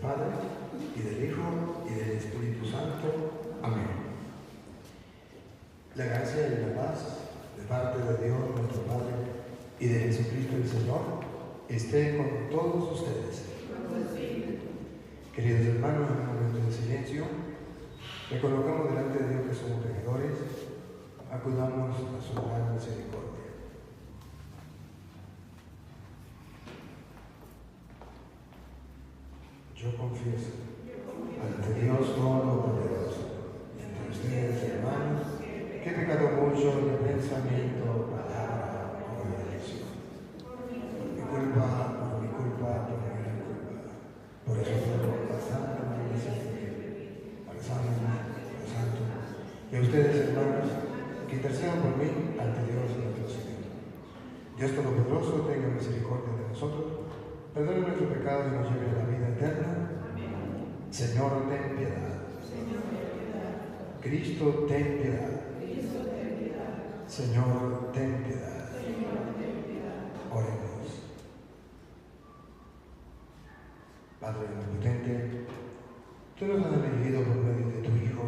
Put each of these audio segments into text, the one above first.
Padre, y del Hijo, y del Espíritu Santo. Amén. La gracia y la paz de parte de Dios nuestro Padre y de Jesucristo el Señor esté con todos ustedes. Queridos hermanos, en un momento de silencio, reconozcamos delante de Dios que somos pecadores, acudamos a su gran misericordia. Yo confieso ante Dios Todopoderoso y ante ustedes, hermanos, que he pecado mucho en pensamiento, palabra o omisión. Por mi culpa, por mi gran culpa. Por eso ruego la Santa María Siempre, al Santo, y a ustedes, hermanos, que intercedan por mí ante Dios nuestro Señor. Dios Todopoderoso tenga misericordia de nosotros, perdone nuestros pecados y nos lleve a la vida eterna. Señor, ten piedad. Cristo, ten piedad. Señor, ten piedad. Oremos. Padre omnipotente, tú nos has elegido por medio de tu Hijo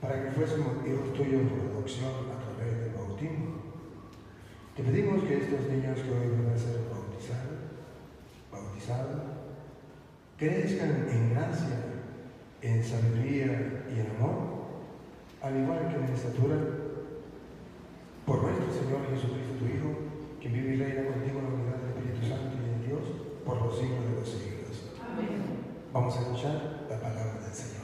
para que fuésemos hijos tuyos por adopción a través del bautismo. Te pedimos que estos niños que hoy van a ser bautizados, crezcan en gracia, en sabiduría y en amor, al igual que en estatura, por nuestro Señor Jesucristo, tu Hijo, que vive y reina contigo en la unidad del Espíritu Santo y en Dios, por los siglos de los siglos. Amén. Vamos a escuchar la palabra del Señor.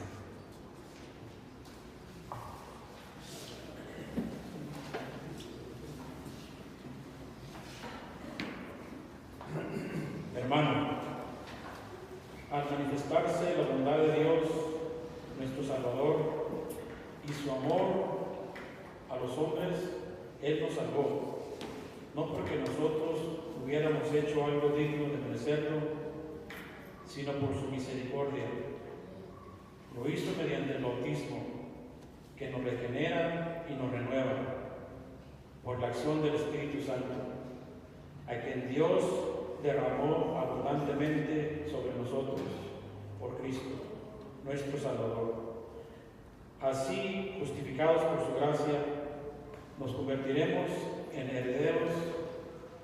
Hermano, al manifestarse la bondad de Dios, nuestro Salvador, y su amor a los hombres, Él nos salvó, no porque nosotros hubiéramos hecho algo digno de merecerlo, sino por su misericordia. Lo hizo mediante el bautismo, que nos regenera y nos renueva, por la acción del Espíritu Santo, a quien Dios derramó abundantemente sobre nosotros por Cristo, nuestro Salvador. Así, justificados por su gracia, nos convertiremos en herederos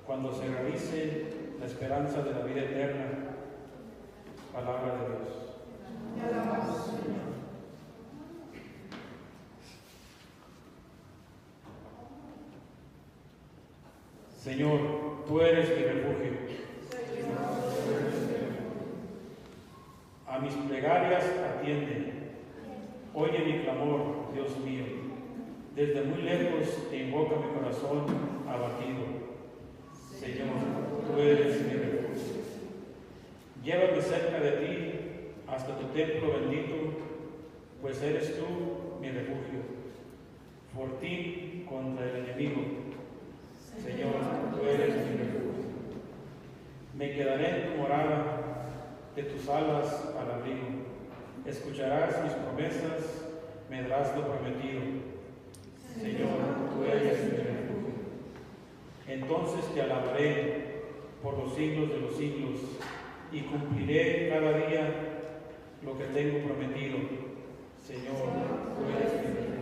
cuando se realice la esperanza de la vida eterna. Palabra de Dios. Señor, tú eres mi refugio. A mis plegarias atiende. Oye mi clamor, Dios mío. Desde muy lejos te invoca mi corazón abatido. Señor, tú eres mi refugio. Llévame cerca de ti hasta tu templo bendito, pues eres tú mi refugio. Fortín contra el enemigo. Señor, tú eres mi refugio. Me quedaré en tu morada, de tus alas al abrigo. Escucharás mis promesas, me darás lo prometido. Señor, tú eres mi refugio. Entonces te alabaré por los siglos de los siglos y cumpliré cada día lo que tengo prometido. Señor, tú eres mi refugio.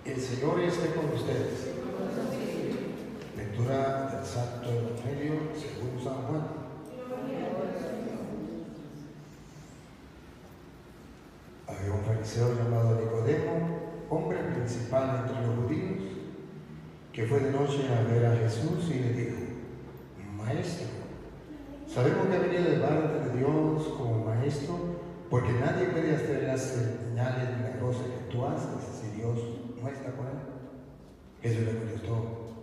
El Señor esté con ustedes. Lectura del Santo Evangelio según San Juan. Había un fariseo llamado Nicodemo, hombre principal entre los judíos, que fue de noche a ver a Jesús y le dijo: Maestro, sabemos que ha venido de parte de Dios como maestro, porque nadie puede hacer las señales milagrosas que tú haces si Dios no está con él. Jesús le contestó: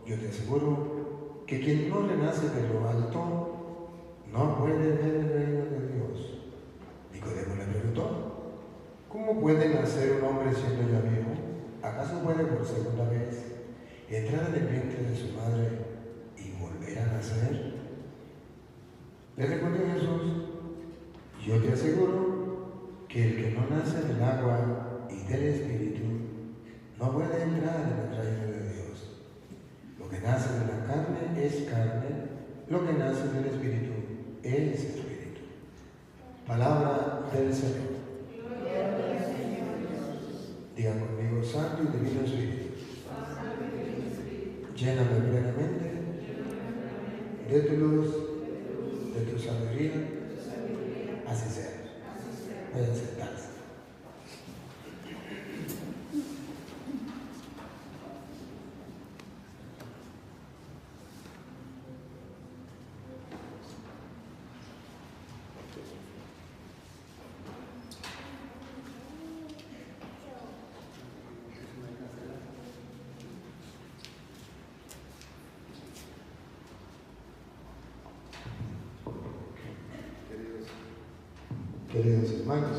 Yo te aseguro que quien no renace de lo alto no puede ver el reino de Dios. Nicodemo le preguntó: ¿Cómo puede nacer un hombre siendo ya viejo? ¿Acaso puede por segunda vez entrar en el vientre de su madre y volver a nacer? Le respondió Jesús: Yo te aseguro que el que no nace del agua y del Espíritu no puede entrar en el reino es Espíritu. Palabra del Señor. Digan conmigo, Santo y Divino Espíritu, lléname plenamente de tu luz, de tu sabiduría, así sea. Pueden sentarse. Queridos hermanos,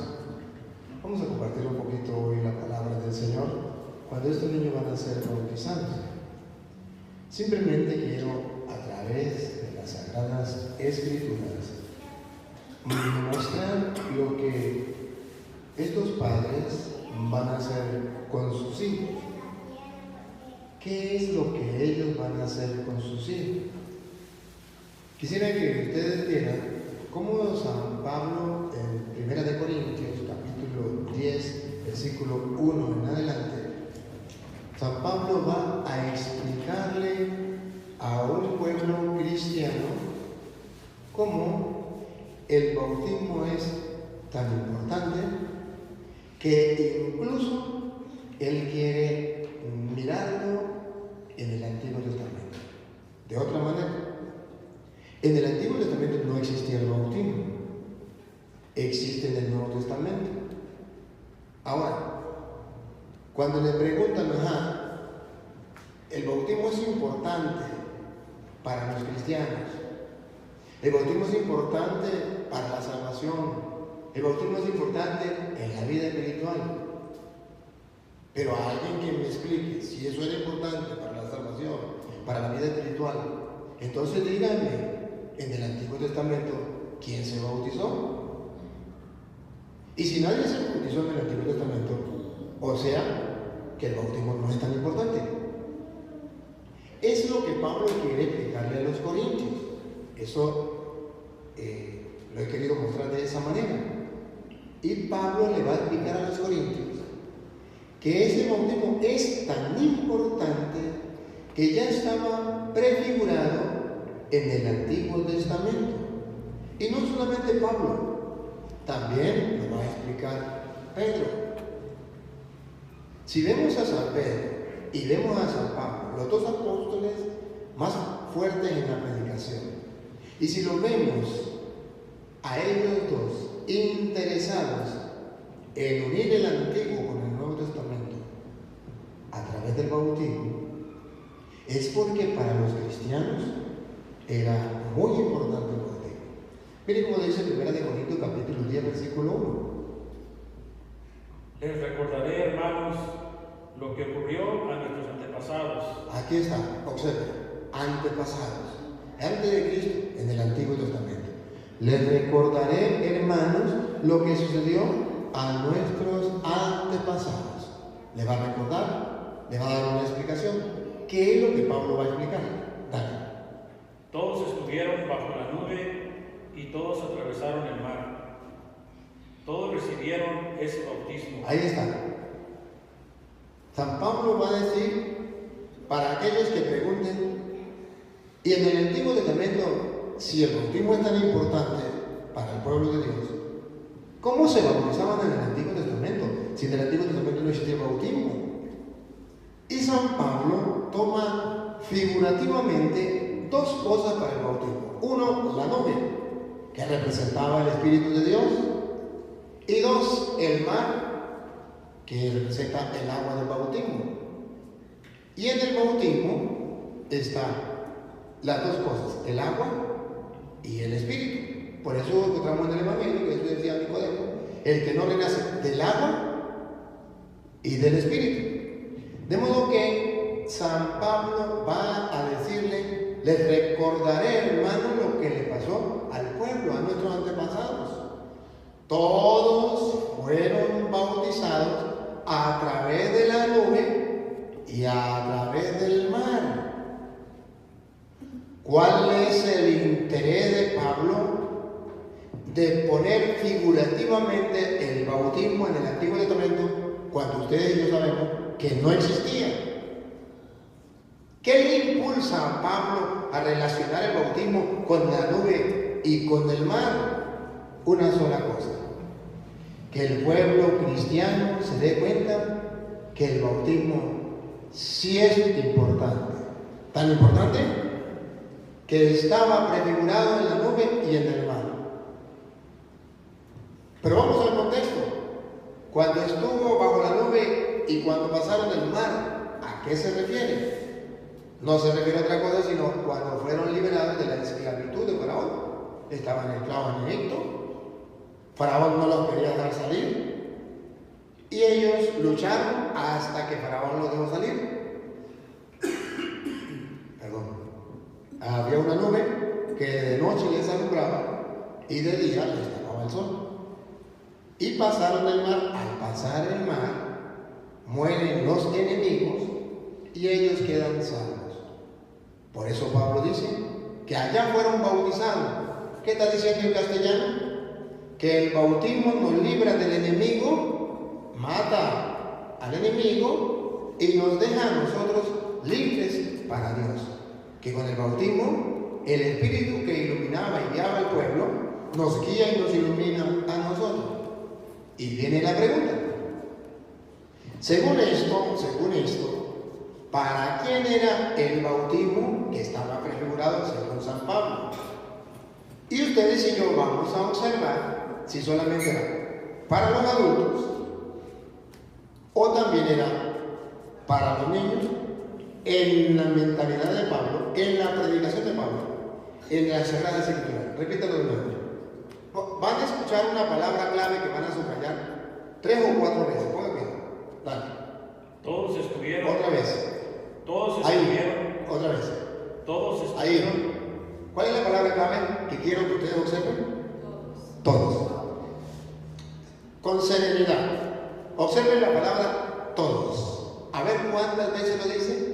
vamos a compartir un poquito hoy la palabra del Señor cuando estos niños van a ser bautizados. Simplemente quiero, a través de las Sagradas Escrituras, mostrar lo que estos padres van a hacer con sus hijos. ¿Qué es lo que ellos van a hacer con sus hijos? Quisiera que ustedes vieran cómo San Pablo en 1 Corintios, capítulo 10, versículo 1 en adelante, San Pablo va a explicarle a un pueblo cristiano cómo el bautismo es tan importante que incluso él quiere mirarlo en el Antiguo Testamento. De otra manera, en el Antiguo Testamento no existía el bautismo, existe en el Nuevo Testamento. Ahora, cuando le preguntan, el bautismo es importante para los cristianos, el bautismo es importante para la salvación, el bautismo es importante en la vida espiritual, pero a alguien que me explique si eso era importante para la salvación, para la vida espiritual, entonces díganme, en el Antiguo Testamento, ¿quién se bautizó? Y si nadie se bautizó en el Antiguo Testamento, o sea, que el bautismo no es tan importante. Es lo que Pablo quiere explicarle a los corintios. Eso lo he querido mostrar de esa manera. Y Pablo le va a explicar a los corintios que ese bautismo es tan importante que ya estaba prefigurado en el Antiguo Testamento. Y no solamente Pablo, también lo va a explicar Pedro. Si vemos a San Pedro y vemos a San Pablo, los dos apóstoles más fuertes en la predicación, y si lo vemos a ellos dos interesados en unir el Antiguo con el Nuevo Testamento a través del bautismo, es porque para los cristianos era muy importante el bautismo. Miren cómo dice 1 Corintios capítulo 10, versículo 1. Les recordaré, hermanos, lo que ocurrió a nuestros antepasados. Aquí está, observen, antepasados, antes de Cristo, en el Antiguo Testamento. Les recordaré, hermanos, lo que sucedió a nuestros antepasados. ¿Le va a recordar? ¿Le va a dar una explicación? ¿Qué es lo que Pablo va a explicar? Dale. Todos estuvieron bajo la nube y todos atravesaron el mar. Todos recibieron ese bautismo. Ahí está. San Pablo va a decir, para aquellos que pregunten, y en el Antiguo Testamento, si el bautismo es tan importante para el pueblo de Dios, ¿cómo se bautizaban en el Antiguo Testamento? Si en el Antiguo Testamento no existía el bautismo. Y San Pablo toma figurativamente dos cosas para el bautismo. Uno, la nube, que representaba el Espíritu de Dios. Y dos, el mar, que representa el agua del bautismo. Y en el bautismo están las dos cosas, el agua y el Espíritu. Por eso encontramos en el Evangelio, que eso decía Nicodemo, el que no renace del agua y del Espíritu. De modo que San Pablo va a decirle, les recordaré, hermano, lo que le pasó al pueblo, a nuestros antepasados. Todos fueron bautizados a través de la nube y a través del mar. ¿Cuál es el interés de Pablo de poner figurativamente el bautismo en el Antiguo Testamento cuando ustedes y yo sabemos que no existía. ¿Qué le impulsa a Pablo a relacionar el bautismo con la nube y con el mar? Una sola cosa: que el pueblo cristiano se dé cuenta que el bautismo sí es importante. Tan importante que estaba prefigurado en la nube y en el mar. Pero vamos al contexto. Cuando estuvo bajo la nube y cuando pasaron el mar, ¿a qué se refiere? No se refiere a otra cosa sino cuando fueron liberados de la esclavitud de Faraón. Estaban esclavos en Egipto. Faraón no los quería dejar salir. Y ellos lucharon hasta que Faraón los dejó salir. Perdón. Había una nube que de noche les alumbraba y de día les tapaba el sol. Y pasaron el mar. Al pasar el mar, mueren los enemigos y ellos quedan salvos. Por eso Pablo dice que allá fueron bautizados. ¿Qué está diciendo en castellano? Que el bautismo nos libra del enemigo, mata al enemigo y nos deja a nosotros libres para Dios. Que con el bautismo, el Espíritu que iluminaba y guiaba al pueblo, nos guía y nos ilumina a nosotros. Y viene la pregunta. Según esto, ¿para quién era el bautismo que estaba prefigurado según San Pablo? Y ustedes y yo vamos a observar si solamente era para los adultos o también era para los niños, en la mentalidad de Pablo, en la predicación de Pablo, en la Sagrada Escritura. Repítalo de nuevo. Van a escuchar una palabra clave que van a subrayar 3 o 4 veces. Pongan cuidado. Dale. Todos estuvieron. Otra vez. Todos estuvieron. Ahí. Otra vez. Todos estuvieron. Ahí. ¿Cuál es la palabra clave que quiero que ustedes observen? Todos. Con serenidad. Observen la palabra todos. A ver cuántas veces lo dice.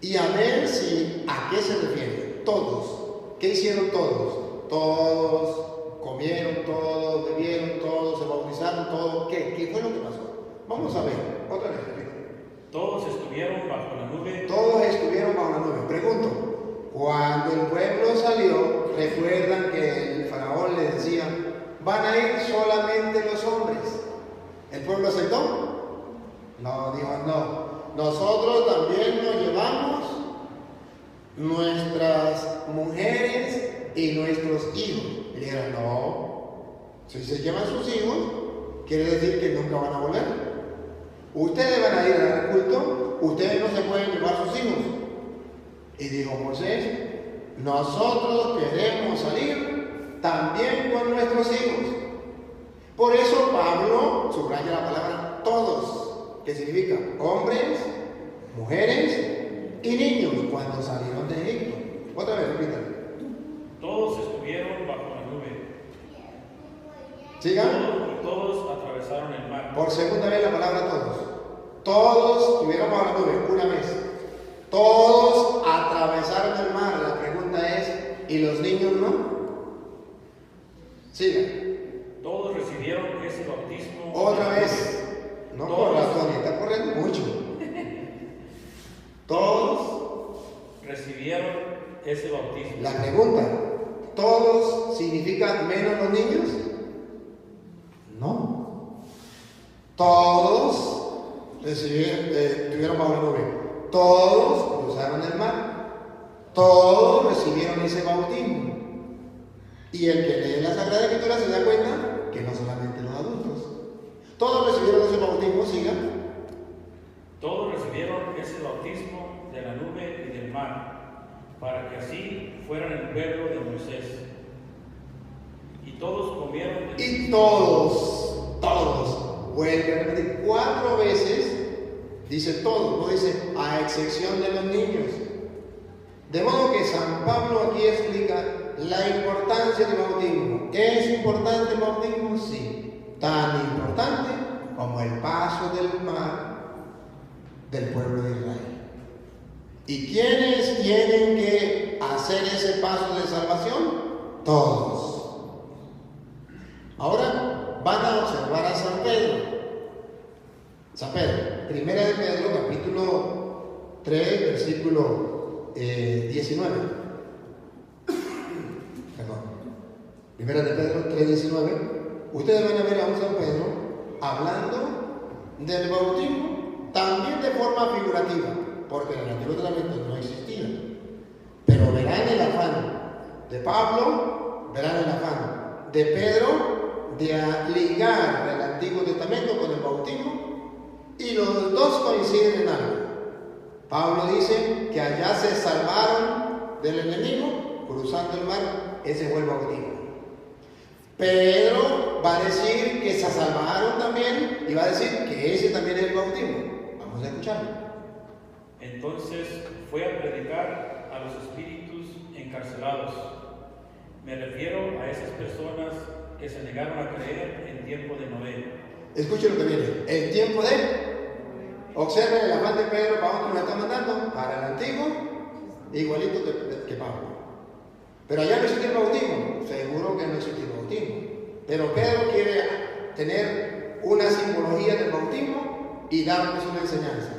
Y a ver si a qué se refiere. Todos. ¿Qué hicieron todos? Todos comieron, todos bebieron, todos se bautizaron, todos. ¿Qué fue lo que pasó? Vamos a ver. Otra vez. Todos estuvieron bajo la nube. Todos estuvieron bajo la nube. Pregunto, cuando el pueblo salió, recuerdan que el faraón le decía, van a ir solamente los hombres. ¿El pueblo aceptó? No, dijo no. Nosotros también nos llevamos nuestras mujeres y nuestros hijos. Y dijeron, no. Si se llevan sus hijos, quiere decir que nunca van a volver. Ustedes van a ir al culto, ustedes no se pueden llevar sus hijos. Y dijo Moisés, nosotros queremos salir también con nuestros hijos. Por eso Pablo subraya la palabra todos, que significa hombres, mujeres y niños cuando salieron de Egipto. Otra vez, repítalo. Todos estuvieron bajo la nube. Sigan. Y todos atravesaron el mar. Por segunda vez la palabra todos. Todos estuvieron bajo la nube, una vez. Todos atravesaron el mar. La pregunta es, ¿y los niños no? Sigan. Todos recibieron ese bautismo. Otra vez. No por razón, está corriendo mucho. Todos recibieron ese bautismo. La pregunta, ¿todos significa menos los niños? No. Todos estuvieron bajo la nube. Todos cruzaron el mar. Todos recibieron ese bautismo. Y el que lee la Sagrada Escritura se da cuenta que no solamente los adultos. Todos recibieron ese bautismo, sigan. Todos recibieron ese bautismo de la nube y del mar, para que así fueran el pueblo de Moisés. Y todos comieron. Y todos. Vuelve a repetir 4 veces. Dice todos, no dice a excepción de los niños. De modo que San Pablo aquí explica la importancia del bautismo. ¿Es importante el bautismo? Sí. Tan importante como el paso del mar del pueblo de Israel. ¿Y quiénes tienen que hacer ese paso de salvación? Todos. 3, versículo 19. Perdón. Primera de Pedro 3, 19. Ustedes van a ver a un San Pedro hablando del bautismo también de forma figurativa, porque en el Antiguo Testamento no existía. Pero verán el afán de Pablo, verán el afán de Pedro de ligar el Antiguo Testamento con el bautismo, y los dos coinciden en algo. Pablo dice que allá se salvaron del enemigo cruzando el mar, ese fue el bautismo. Pedro va a decir que se salvaron también y va a decir que ese también es el bautismo. Vamos a escucharlo. Entonces fue a predicar a los espíritus encarcelados. Me refiero a esas personas que se negaron a creer en tiempo de Noé. Escuchen lo que viene. El tiempo de... Observen el afán de Pedro, para dónde nos está mandando, para el antiguo, igualito que Pablo. Pero allá no existe el bautismo, seguro que no existe el bautismo. Pero Pedro quiere tener una simbología del bautismo y darnos una enseñanza,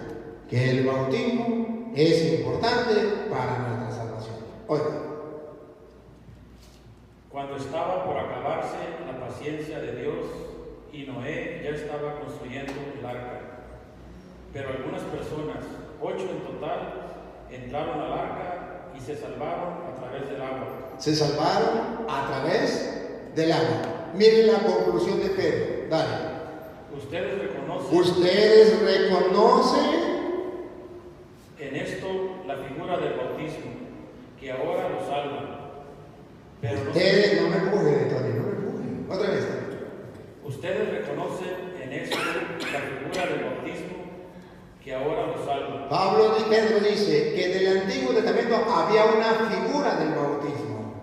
que el bautismo es importante para nuestra salvación. Oiga. Cuando estaba por acabarse la paciencia de Dios y Noé ya estaba construyendo el arca. Pero algunas personas, 8 en total, entraron al arca y se salvaron a través del agua. Se salvaron a través del agua. Miren la conclusión de Pedro. Dale. Ustedes reconocen en esto la figura del bautismo, que ahora los salva. Pero ustedes no me empujen, Tony, no me empujen. Otra vez. Ustedes reconocen en esto la figura del bautismo, que ahora los salva. Pedro dice que en el Antiguo Testamento había una figura del bautismo.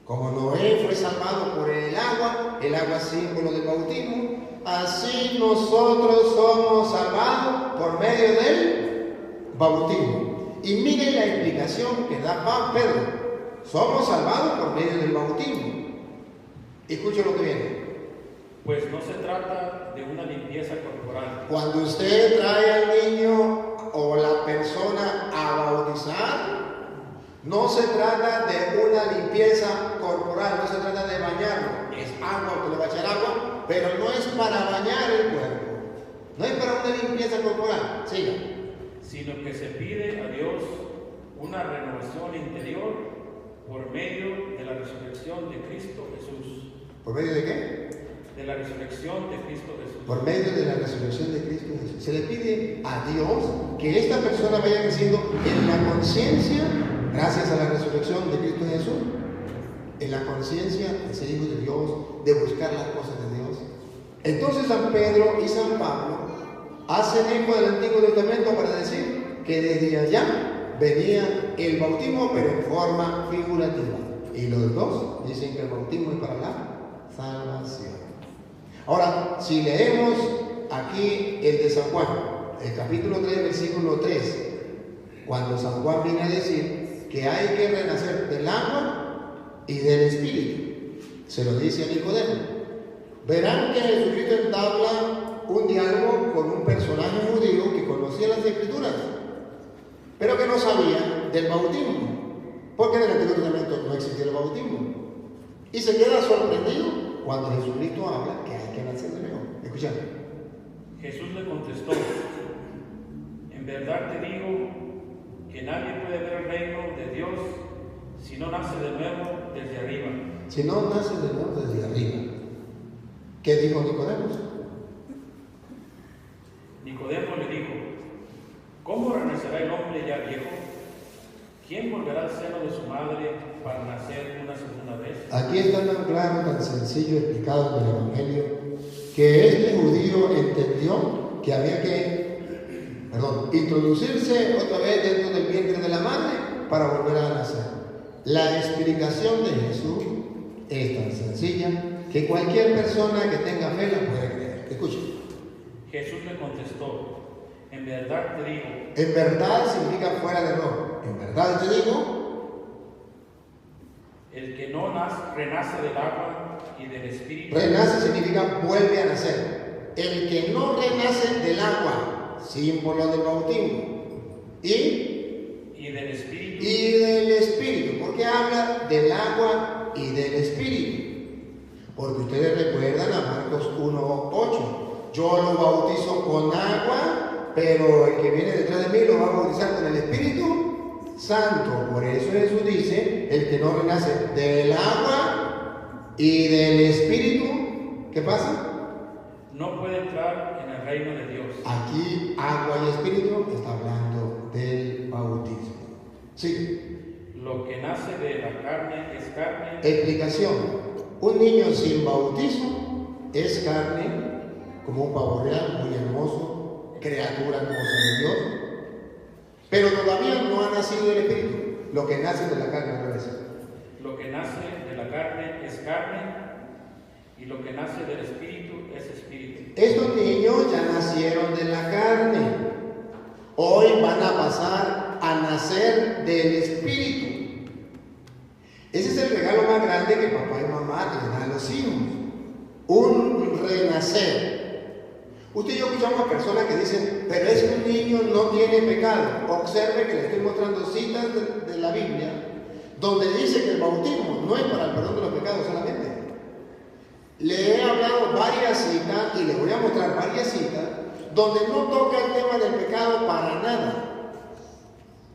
Como Noé fue salvado por el agua símbolo del bautismo, así nosotros somos salvados por medio del bautismo. Y miren la explicación que da Pedro. Somos salvados por medio del bautismo. Escuchen lo que viene. Pues no se trata de una limpieza corporal. Cuando usted trae al niño o la persona a bautizar, no se trata de una limpieza corporal, no se trata de bañarlo. Es agua, usted le va a echar agua, pero no es para bañar el cuerpo. No es para una limpieza corporal. Siga. Sino que se pide a Dios una renovación interior por medio de la resurrección de Cristo Jesús. ¿Por medio de qué? De la resurrección de Cristo Jesús. Por medio de la resurrección de Cristo Jesús. Se le pide a Dios que esta persona vaya creciendo en la conciencia, gracias a la resurrección de Cristo Jesús, en la conciencia de ser hijo de Dios, de buscar las cosas de Dios. Entonces San Pedro y San Pablo hacen eco del Antiguo Testamento para decir que desde allá venía el bautismo, pero en forma figurativa. Y los dos dicen que el bautismo es para la salvación. Ahora, si leemos aquí el de San Juan, el capítulo 3, versículo 3, cuando San Juan viene a decir que hay que renacer del agua y del espíritu, se lo dice a Nicodemo. Verán que Jesucristo entabla un diálogo con un personaje judío que conocía las Escrituras, pero que no sabía del bautismo, porque en el Antiguo Testamento no existía el bautismo. Y se queda sorprendido cuando Jesucristo habla que hay que nacer de nuevo. Escuchad. Jesús le contestó: en verdad te digo que nadie puede ver el reino de Dios si no nace de nuevo desde arriba. Si no nace de nuevo desde arriba. ¿Qué dijo Nicodemo? Nicodemo le dijo: ¿cómo renacerá el hombre ya viejo? ¿Quién volverá al seno de su madre para nacer una segunda vez? Aquí está tan claro, tan sencillo explicado en el Evangelio, que este judío entendió que había que introducirse otra vez dentro del vientre de la madre para volver a nacer. La explicación de Jesús es tan sencilla que cualquier persona que tenga fe la puede creer. Escuchen. Jesús le contestó: en verdad te digo. En verdad significa fuera de error. En verdad te digo. El que no renace del agua y del espíritu. Renace significa vuelve a nacer. El que no renace del agua, símbolo del bautismo, y del Espíritu. Y del Espíritu. ¿Por qué habla del agua y del Espíritu? Porque ustedes recuerdan a Marcos 1:8. Yo lo bautizo con agua, pero el que viene detrás de mí lo va a bautizar con el Espíritu Santo. Por eso Jesús dice, el que no renace del agua y del Espíritu, ¿qué pasa? No puede entrar en el reino de Dios. Aquí, agua y Espíritu, está hablando del bautismo. Sí. Lo que nace de la carne es carne. Explicación. Un niño sin bautismo es carne, como un pavo real, muy hermoso, criatura hermosa de Dios, pero todavía no ha nacido del Espíritu. Lo que nace de la carne, otra vez. Lo que nace de la carne es carne, y lo que nace del Espíritu es espíritu. Estos niños ya nacieron de la carne. Hoy van a pasar a nacer del Espíritu. Ese es el regalo más grande que papá y mamá le dan a los hijos. Un renacer. Usted y yo escuchamos a personas que dicen, pero es que un niño no tiene pecado. Observe que le estoy mostrando citas de la Biblia donde dice que el bautismo no es para el perdón de los pecados solamente. Le he hablado varias citas y le voy a mostrar varias citas donde no toca el tema del pecado para nada.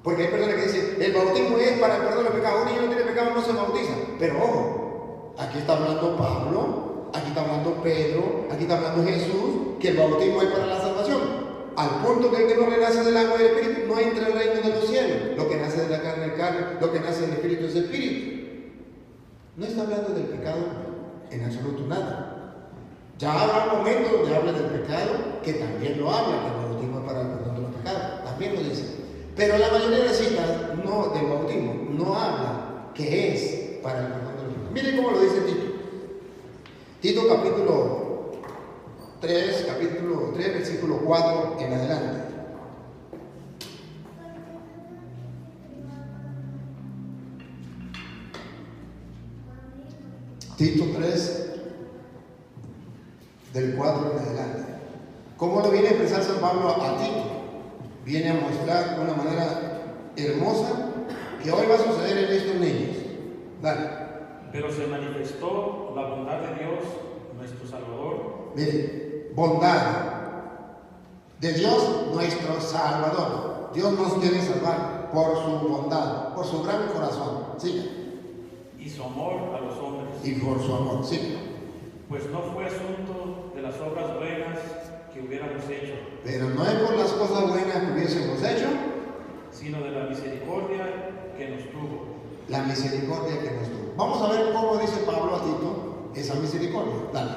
Porque hay personas que dicen, el bautismo es para el perdón de los pecados. Un niño no tiene pecado, no se bautiza. Pero ojo, aquí está hablando Pablo, aquí está hablando Pedro, aquí está hablando Jesús, que el bautismo es para la salvación. Al punto que el que no renace del agua y del Espíritu no entra al reino de los cielos. Lo que nace de la carne es carne, lo que nace del Espíritu es Espíritu. No está hablando del pecado en absoluto nada. Ya habrá momentos donde habla del pecado, que también lo habla, que el bautismo es para el perdón de los pecados, también lo dice. Pero la mayoría de las citas no, del bautismo no habla que es para el perdón de los pecados. Miren cómo lo dice Tito. Tito capítulo 3, versículo 4 en adelante. Tito 3, del 4 en adelante. ¿Cómo lo viene a expresar San Pablo a Tito? Viene a mostrar de una manera hermosa que hoy va a suceder en estos niños. Dale. Pero se manifestó la bondad de Dios, nuestro Salvador. Mire, bondad de Dios, nuestro Salvador. Dios nos quiere salvar por su bondad, por su gran corazón. Siga. Y su amor a los hombres. Y por su amor. Siga. Pues no fue asunto de las obras buenas que hubiéramos hecho, pero no es por las cosas buenas que hubiésemos hecho, sino de la misericordia que nos tuvo. La misericordia que nos tuvo. Vamos a ver cómo dice Pablo a Tito esa misericordia. Dale.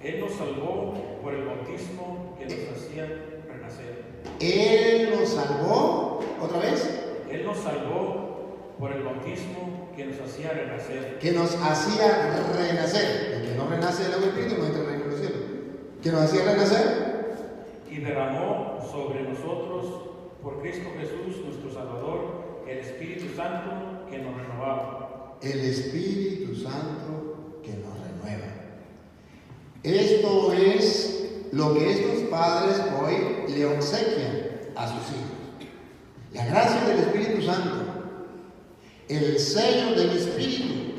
Él nos salvó por el bautismo que nos hacía renacer. Él nos salvó, otra vez. Él nos salvó por el bautismo que nos hacía renacer. Que nos hacía renacer. El que no renace del agua y espíritu no entra en el reino de los cielos. Que nos hacía renacer. Y derramó sobre nosotros, por Cristo Jesús, nuestro Salvador, el Espíritu Santo que nos renovaba. El Espíritu Santo que nos renueva. Esto es lo que estos padres hoy le obsequian a sus hijos. La gracia del Espíritu Santo, el sello del Espíritu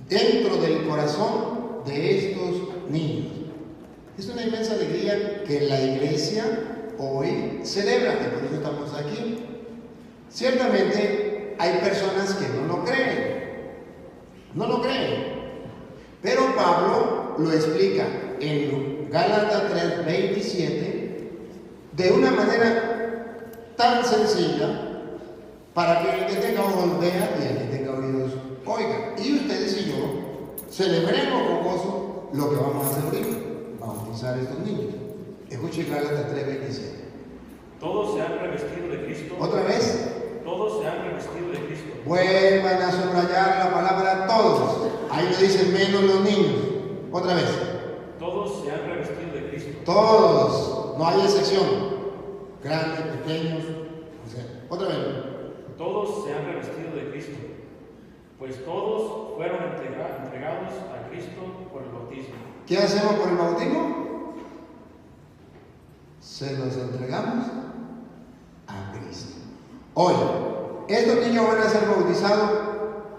dentro del corazón de estos niños. Es una inmensa alegría que la iglesia hoy celebra, y por eso estamos aquí. Ciertamente hay personas que no lo creen, pero Pablo lo explica en Gálatas 3:27 de una manera tan sencilla para que el que tenga ojos vea y el que tenga oídos oiga. Y ustedes y yo celebremos con gozo lo que vamos a hacer ahorita. Bautizar a estos niños. Escuchen Gálatas 3:27. Todos se han revestido de Cristo. Otra vez. Todos se han revestido de Cristo. Vuelvan a subrayar la palabra todos. Ahí lo dicen menos los niños. Otra vez. Todos se han revestido de Cristo. Todos. No hay excepción. Grandes, pequeños. O sea, otra vez. Todos se han revestido de Cristo. Pues todos fueron entregados a Cristo por el bautismo. ¿Qué hacemos por el bautismo? Se los entregamos a Cristo. Cristo. Hoy, estos niños van a ser bautizados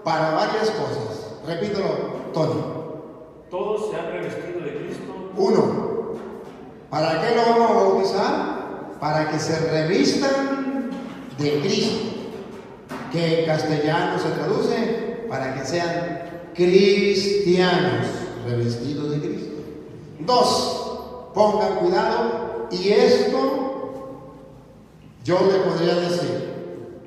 para varias cosas. Repítelo, Tony. Todos se han revestido de Cristo. 1. ¿Para qué lo vamos a bautizar? Para que se revistan de Cristo, que en castellano se traduce para que sean cristianos, revestidos de Cristo. 2. Pongan cuidado, y esto yo le podría decir,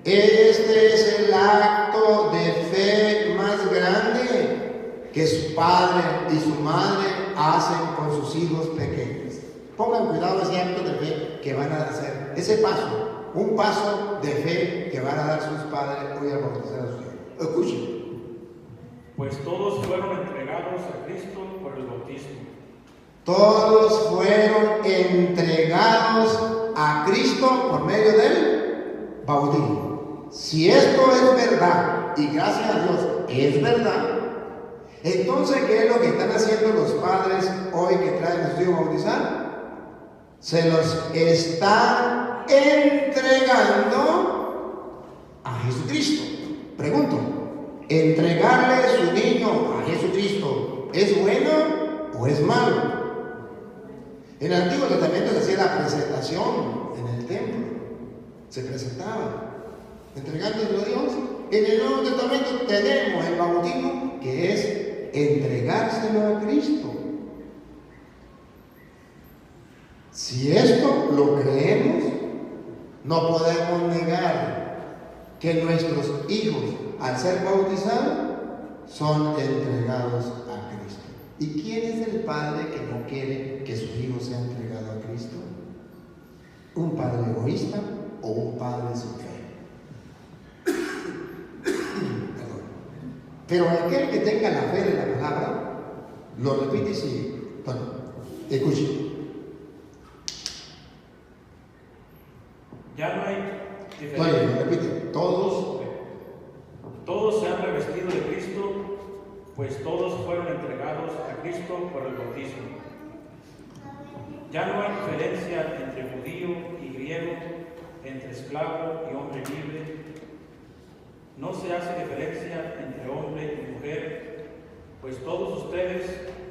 este es el acto de fe más grande que su padre y su madre hacen con sus hijos pequeños. Pongan cuidado ese acto de fe que van a hacer, ese paso, un paso de fe que van a dar sus padres hoy al bautizar a sus hijos. Escuchen. Pues todos fueron entregados a Cristo por el bautismo. Todos fueron entregados a Cristo por medio del bautismo. Si esto es verdad, y gracias a Dios es verdad, entonces, ¿qué es lo que están haciendo los padres hoy que traen a sus hijos a bautizar? Se los están entregando a Jesucristo. Pregunto, ¿entregarle a su niño a Jesucristo es bueno o es malo? En el Antiguo Testamento se hacía la presentación en el templo, se presentaba entregándoselo a Dios. En el Nuevo Testamento tenemos el bautismo, que es entregárselo a Cristo. Si esto lo creemos, no podemos negar que nuestros hijos, al ser bautizados, son entregados a Cristo. ¿Y quién es el padre que no quiere que sus hijos sean entregados a Cristo? ¿Un padre egoísta o un padre sin fe? Pero aquel que tenga la fe de la palabra, lo repite y sigue. Bueno, escuche. Ya no hay diferencia. Bueno, repite. Todos se han revestido de Cristo, pues todos fueron entregados a Cristo por el bautismo. Ya no hay diferencia entre judío y griego, entre esclavo y hombre libre. No se hace diferencia entre hombre y mujer, pues todos ustedes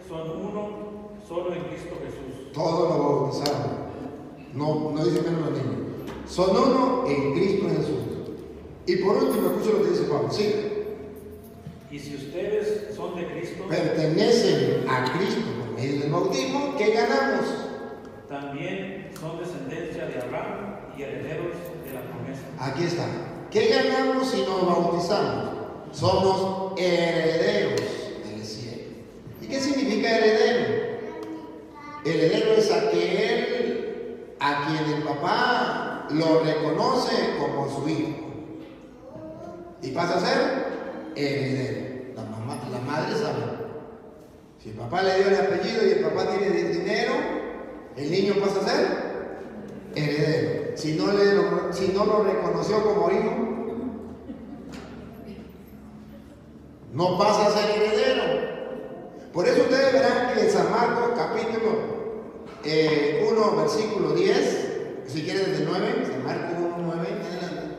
son uno solo en Cristo Jesús. Todos lo bautizaron. No dice menos los niños. Son uno en Cristo Jesús. Y por último, escucha lo que dice Pablo. Sí. Y si ustedes son de Cristo, pertenecen a Cristo por medio del bautismo, ¿qué ganamos? También son descendencia de Abraham y herederos de la promesa. Aquí está. ¿Qué ganamos si nos bautizamos? Somos herederos del cielo. ¿Y qué significa heredero? Heredero es aquel a quien el papá lo reconoce como su hijo y pasa a ser heredero. La madre sabe. Si el papá le dio el apellido y el papá tiene dinero, el niño pasa a ser heredero. Si no lo reconoció como hijo, no pasa a ser heredero. Por eso ustedes verán que en San Marcos capítulo 1 versículo 10, si quieren desde 9, San Marcos 1, 9 en adelante,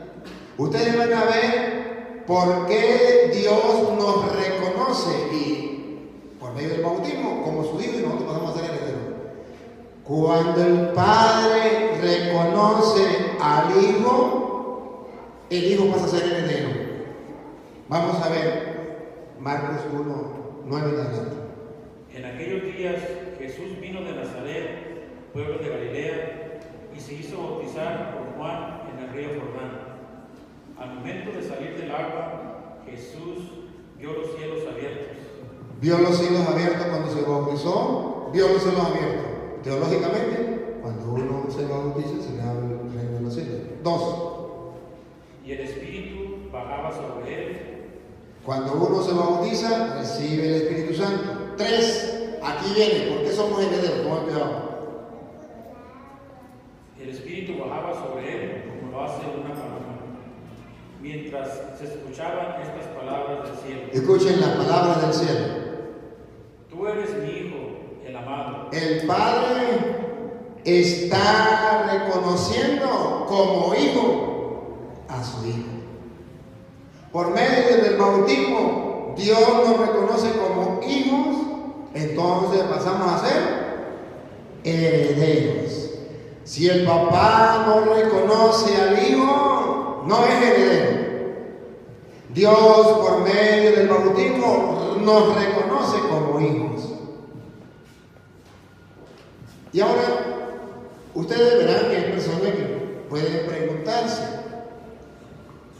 ustedes van a ver por qué Dios nos reconoce y por medio del bautismo como su hijo, y nosotros pasamos a ser herederos. Cuando el padre reconoce al hijo, el hijo pasa a ser heredero. Vamos a ver Marcos 1, 9 en adelante. En aquellos días Jesús vino de Nazaret, pueblo de Galilea, y se hizo bautizar por Juan en el río Jordán. Al momento de salir del agua, Jesús vio los cielos abiertos. Vio los cielos abiertos cuando se bautizó, vio los cielos abiertos. Teológicamente, cuando uno se bautiza, se le abre el reino de los cielos. 2. Y el Espíritu bajaba sobre él. Cuando uno se bautiza, recibe el Espíritu Santo. 3. Aquí viene, ¿por qué somos herederos? Pongan cuidado. El Espíritu bajaba sobre él como lo hace una paloma. Mientras se escuchaban estas palabras del cielo. Escuchen las palabras del cielo. Tú eres mi Hijo, el amado. El Padre está reconociendo como hijo a su Hijo. Por medio del bautismo, Dios nos reconoce como hijos, entonces pasamos a ser herederos. Si el papá no reconoce al hijo, no es heredero. Dios, por medio del bautismo, nos reconoce como hijos. Y ahora, ustedes verán que hay personas que pueden preguntarse,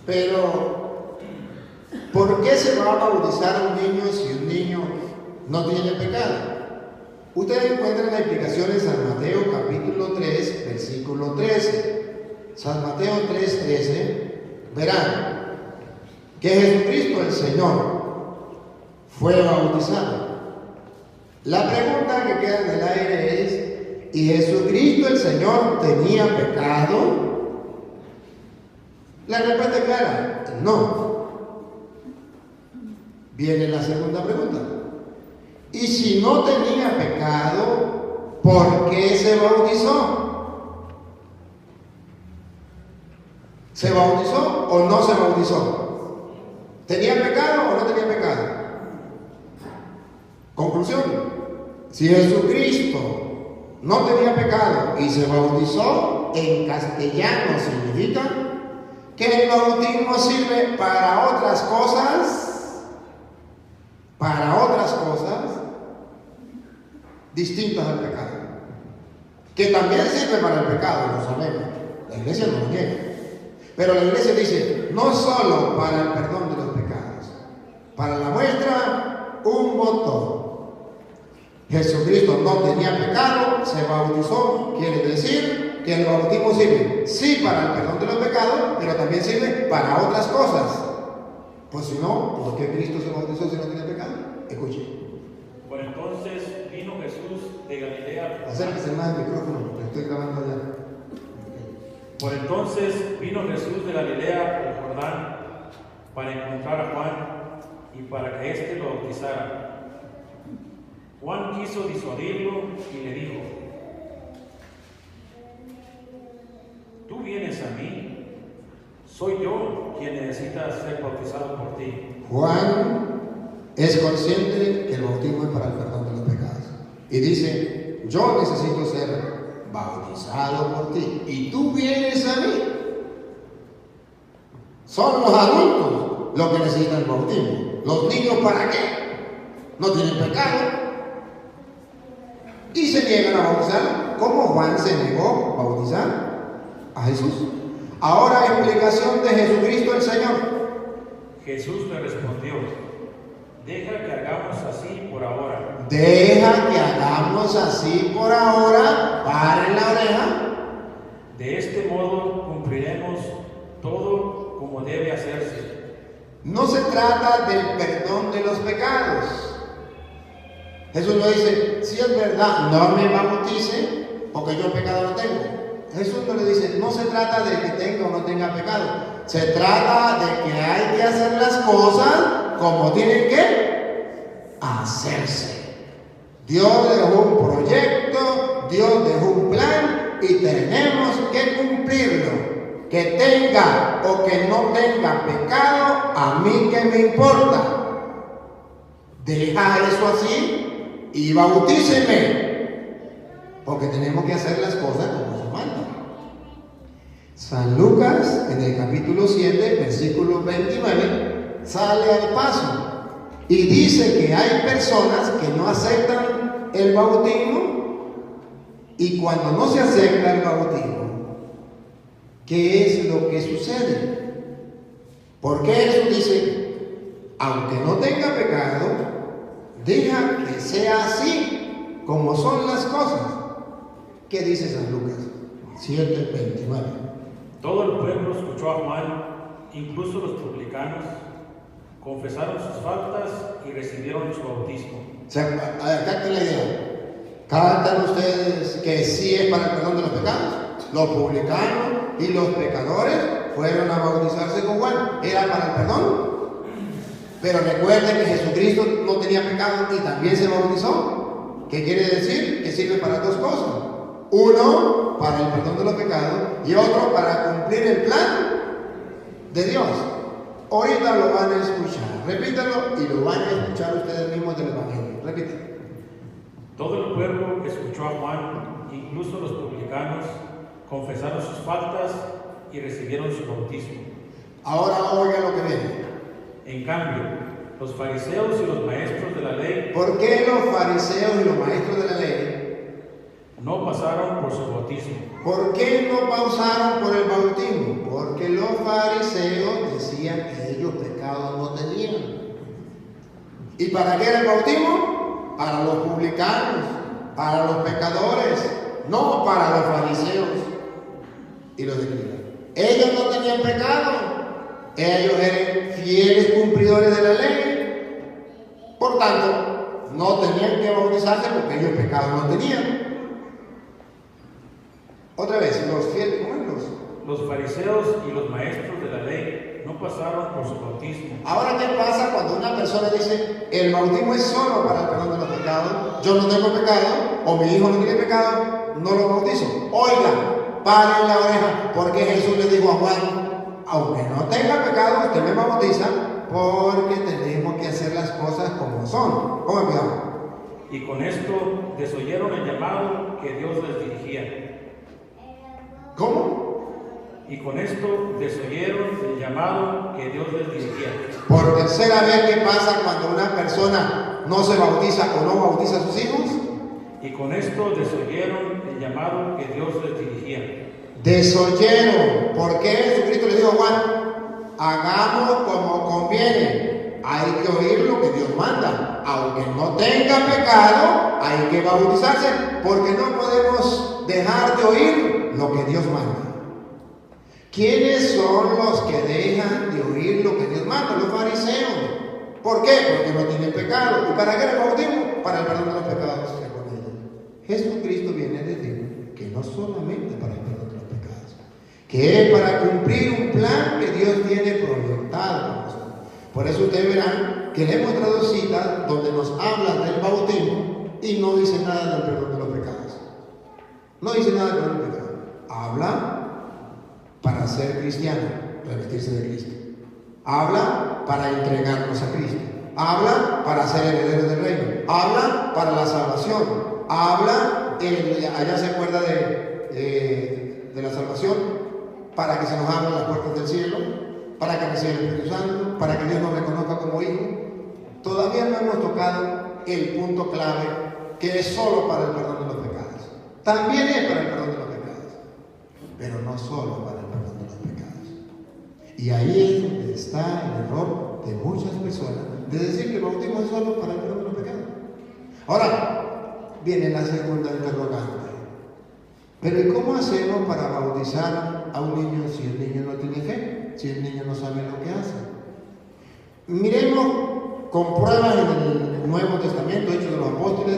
pero ¿por qué se va a bautizar a un niño si un niño no tiene pecado? Ustedes encuentran la explicación en San Mateo capítulo 3, versículo 13. San Mateo 3:13, verán que Jesucristo el Señor fue bautizado. La pregunta que queda en el aire es: ¿y Jesucristo el Señor tenía pecado? La respuesta es clara: no. Viene la segunda pregunta: y si no tenía pecado, ¿por qué se bautizó? ¿Se bautizó o no se bautizó? ¿Tenía pecado o no tenía pecado? Conclusión: si Jesucristo no tenía pecado y se bautizó, en castellano significa que el bautismo sirve para otras cosas distintas al pecado, que también sirve para el pecado, lo sabemos, la iglesia no lo niega, pero la iglesia dice no solo para el perdón de los pecados, para la muestra, un botón. Jesucristo no tenía pecado, se bautizó, quiere decir que el bautismo sirve sí para el perdón de los pecados, pero también sirve para otras cosas. Pues si no, ¿por qué Cristo se bautizó si no tenía pecado? Escuche. Por entonces vino Jesús de Galilea. Acérquese más al micrófono, porque estoy grabando allá. Por entonces vino Jesús de Galilea al Jordán para encontrar a Juan y para que éste lo bautizara. Juan quiso disuadirlo y le dijo: ¿tú vienes a mí? Soy yo quien necesita ser bautizado por ti. Juan es consciente que el bautismo es para el perdón de los pecados. Y dice: yo necesito ser bautizado por ti. ¿Y tú vienes a mí? Son los adultos los que necesitan el bautismo. ¿Los niños para qué? No tienen pecado. Y se niegan a bautizar, como Juan se negó a bautizar a Jesús. Ahora, explicación de Jesucristo el Señor. Jesús le respondió: deja que hagamos así por ahora. Deja que hagamos así por ahora. Paren la oreja. De este modo cumpliremos todo como debe hacerse. No se trata del perdón de los pecados. Jesús no dice: si es verdad, no me bautice porque yo pecado no tengo. Jesús no le dice: no se trata de que tenga o no tenga pecado. Se trata de que hay que hacer las cosas como tienen que hacerse. Dios dejó un proyecto, Dios dejó un plan y tenemos que cumplirlo. Que tenga o que no tenga pecado, a mí qué me importa. Deja eso así y bautíceme, porque tenemos que hacer las cosas como se manda. San Lucas, en el capítulo 7, versículo 29, sale al paso y dice que hay personas que no aceptan el bautismo, y cuando no se acepta el bautismo, ¿qué es lo que sucede? Porque Jesús dice: aunque no tenga pecado, deja que sea así como son las cosas. ¿Qué dice San Lucas 7:29? Todo el pueblo escuchó a Juan, incluso los publicanos, confesaron sus faltas y recibieron su bautismo. O sea, capten la idea. ¿Captan ustedes que sí es para el perdón de los pecados? Los publicanos y los pecadores fueron a bautizarse con Juan. ¿Era para el perdón? Pero recuerden que Jesucristo no tenía pecado y también se bautizó. ¿Qué quiere decir? Que sirve para dos cosas. Uno, para el perdón de los pecados, y otro, para cumplir el plan de Dios. Ahorita lo van a escuchar. Repítalo y lo van a escuchar ustedes mismos del Evangelio. Repítalo. Todo el pueblo escuchó a Juan, incluso los publicanos confesaron sus faltas y recibieron su bautismo. Ahora oiga lo que viene. En cambio, los fariseos y los maestros de la ley, ¿por qué los fariseos y los maestros de la ley no pasaron por su bautismo? ¿Por qué no pasaron por el bautismo? Porque los fariseos decían que ellos pecados no tenían. ¿Y para qué era el bautismo? Para los publicanos, para los pecadores, no para los fariseos y los escribas. Ellos no tenían pecado, ellos eran fieles cumplidores de la ley. Por tanto, no tenían que bautizarse porque ellos pecados no tenían. Otra vez, los fieles, los fariseos y los maestros de la ley no pasaron por su bautismo. Ahora, ¿qué pasa cuando una persona dice el bautismo es solo para el perdón de los pecados? Yo no tengo pecado, o mi hijo no tiene pecado, no lo bautizo. Oigan, paren la oreja, porque Jesús le dijo a Juan, aunque no tenga pecado, usted me bautiza, porque tenemos que hacer las cosas como son. Pongan cuidado. Y con esto desoyeron el llamado que Dios les dirigía. ¿Cómo? Y con esto desoyeron el llamado que Dios les dirigía. Por tercera vez, ¿qué pasa cuando una persona no se bautiza o no bautiza a sus hijos? Y con esto desoyeron el llamado que Dios les dirigía. Desoyeron. ¿Por qué Jesucristo le dijo a Juan? Hagamos como conviene. Hay que oír lo que Dios manda. Aunque no tenga pecado, hay que bautizarse, porque no podemos dejar de oír lo que Dios manda. ¿Quiénes son los que dejan de oír lo que Dios manda? Los fariseos. ¿Por qué? Porque no tienen pecado. ¿Y para qué el bautismo? Para el perdón de los pecados. Jesucristo viene a decir que no solamente para el perdón de los pecados, que es para cumplir un plan que Dios tiene proyectado para nosotros. Por eso ustedes verán que le hemos traído citas donde nos hablan del bautismo y no dice nada del perdón de los pecados. No dice nada del perdón de los pecados. Habla para ser cristiano, revestirse de Cristo. Habla para entregarnos a Cristo. Habla para ser herederos del reino. Habla para la salvación. Habla, allá se acuerda de la salvación, para que se nos abran las puertas del cielo, para que reciba el Espíritu Santo, para que Dios nos reconozca como hijo. Todavía no hemos tocado el punto clave, que es solo para el perdón de los pecados. También es para el perdón de los pecados, pero no solo para el perdón de los pecados. Y ahí es donde está el error de muchas personas, de decir que el bautismo es solo para el perdón de los pecados. Ahora, viene la segunda interrogante. Pero ¿y cómo hacemos para bautizar a un niño si el niño no tiene fe? Si el niño no sabe lo que hace. Miremos con pruebas en el Nuevo Testamento, Hechos de los Apóstoles,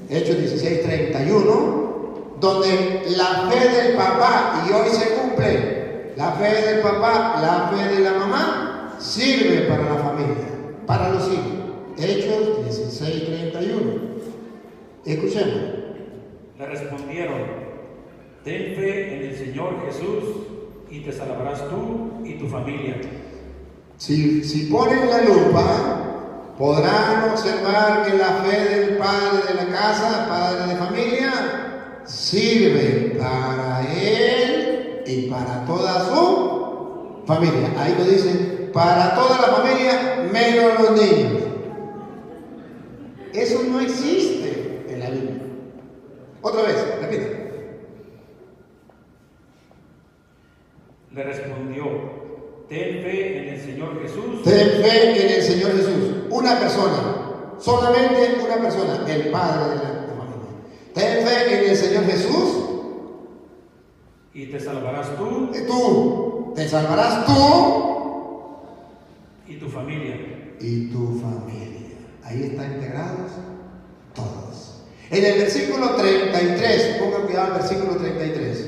Hechos 16:31, donde la fe del papá, y hoy se cumple, la fe del papá, la fe de la mamá, sirve para la familia, para los hijos. Hechos 16:31. Escuchemos. Le respondieron: ten fe en el Señor Jesús y te salvarás tú y tu familia. Si ponen la lupa, podrán observar que la fe del padre de la casa, padre de familia, sirve para él y para toda su familia. Ahí lo dice, para toda la familia, menos los niños. Eso no existe en la Biblia. Otra vez, repita. Le respondió: ten fe en el Señor Jesús. Ten fe en el Señor Jesús. Una persona, solamente una persona, el Padre de la familia. Ten fe en el Señor Jesús. Y te salvarás tú. Tú. Te salvarás tú. Y tu familia. Y tu familia. Ahí están integrados todos. En el versículo 33, pongan cuidado al versículo 33.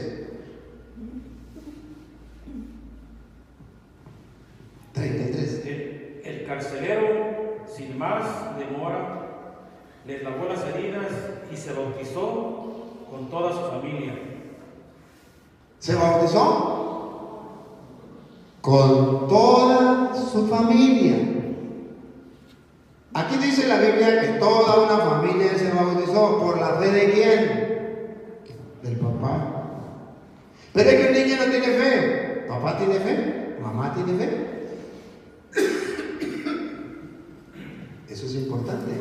33. El carcelero, sin más demora, les lavó las heridas y se bautizó con toda su familia. ¿Se bautizó? con toda su familia. Aquí dice la Biblia que toda una familia se bautizó. ¿Por la fe de quién? Del papá. Pero es que el niño no tiene fe. Papá tiene fe, mamá tiene fe. Eso es importante.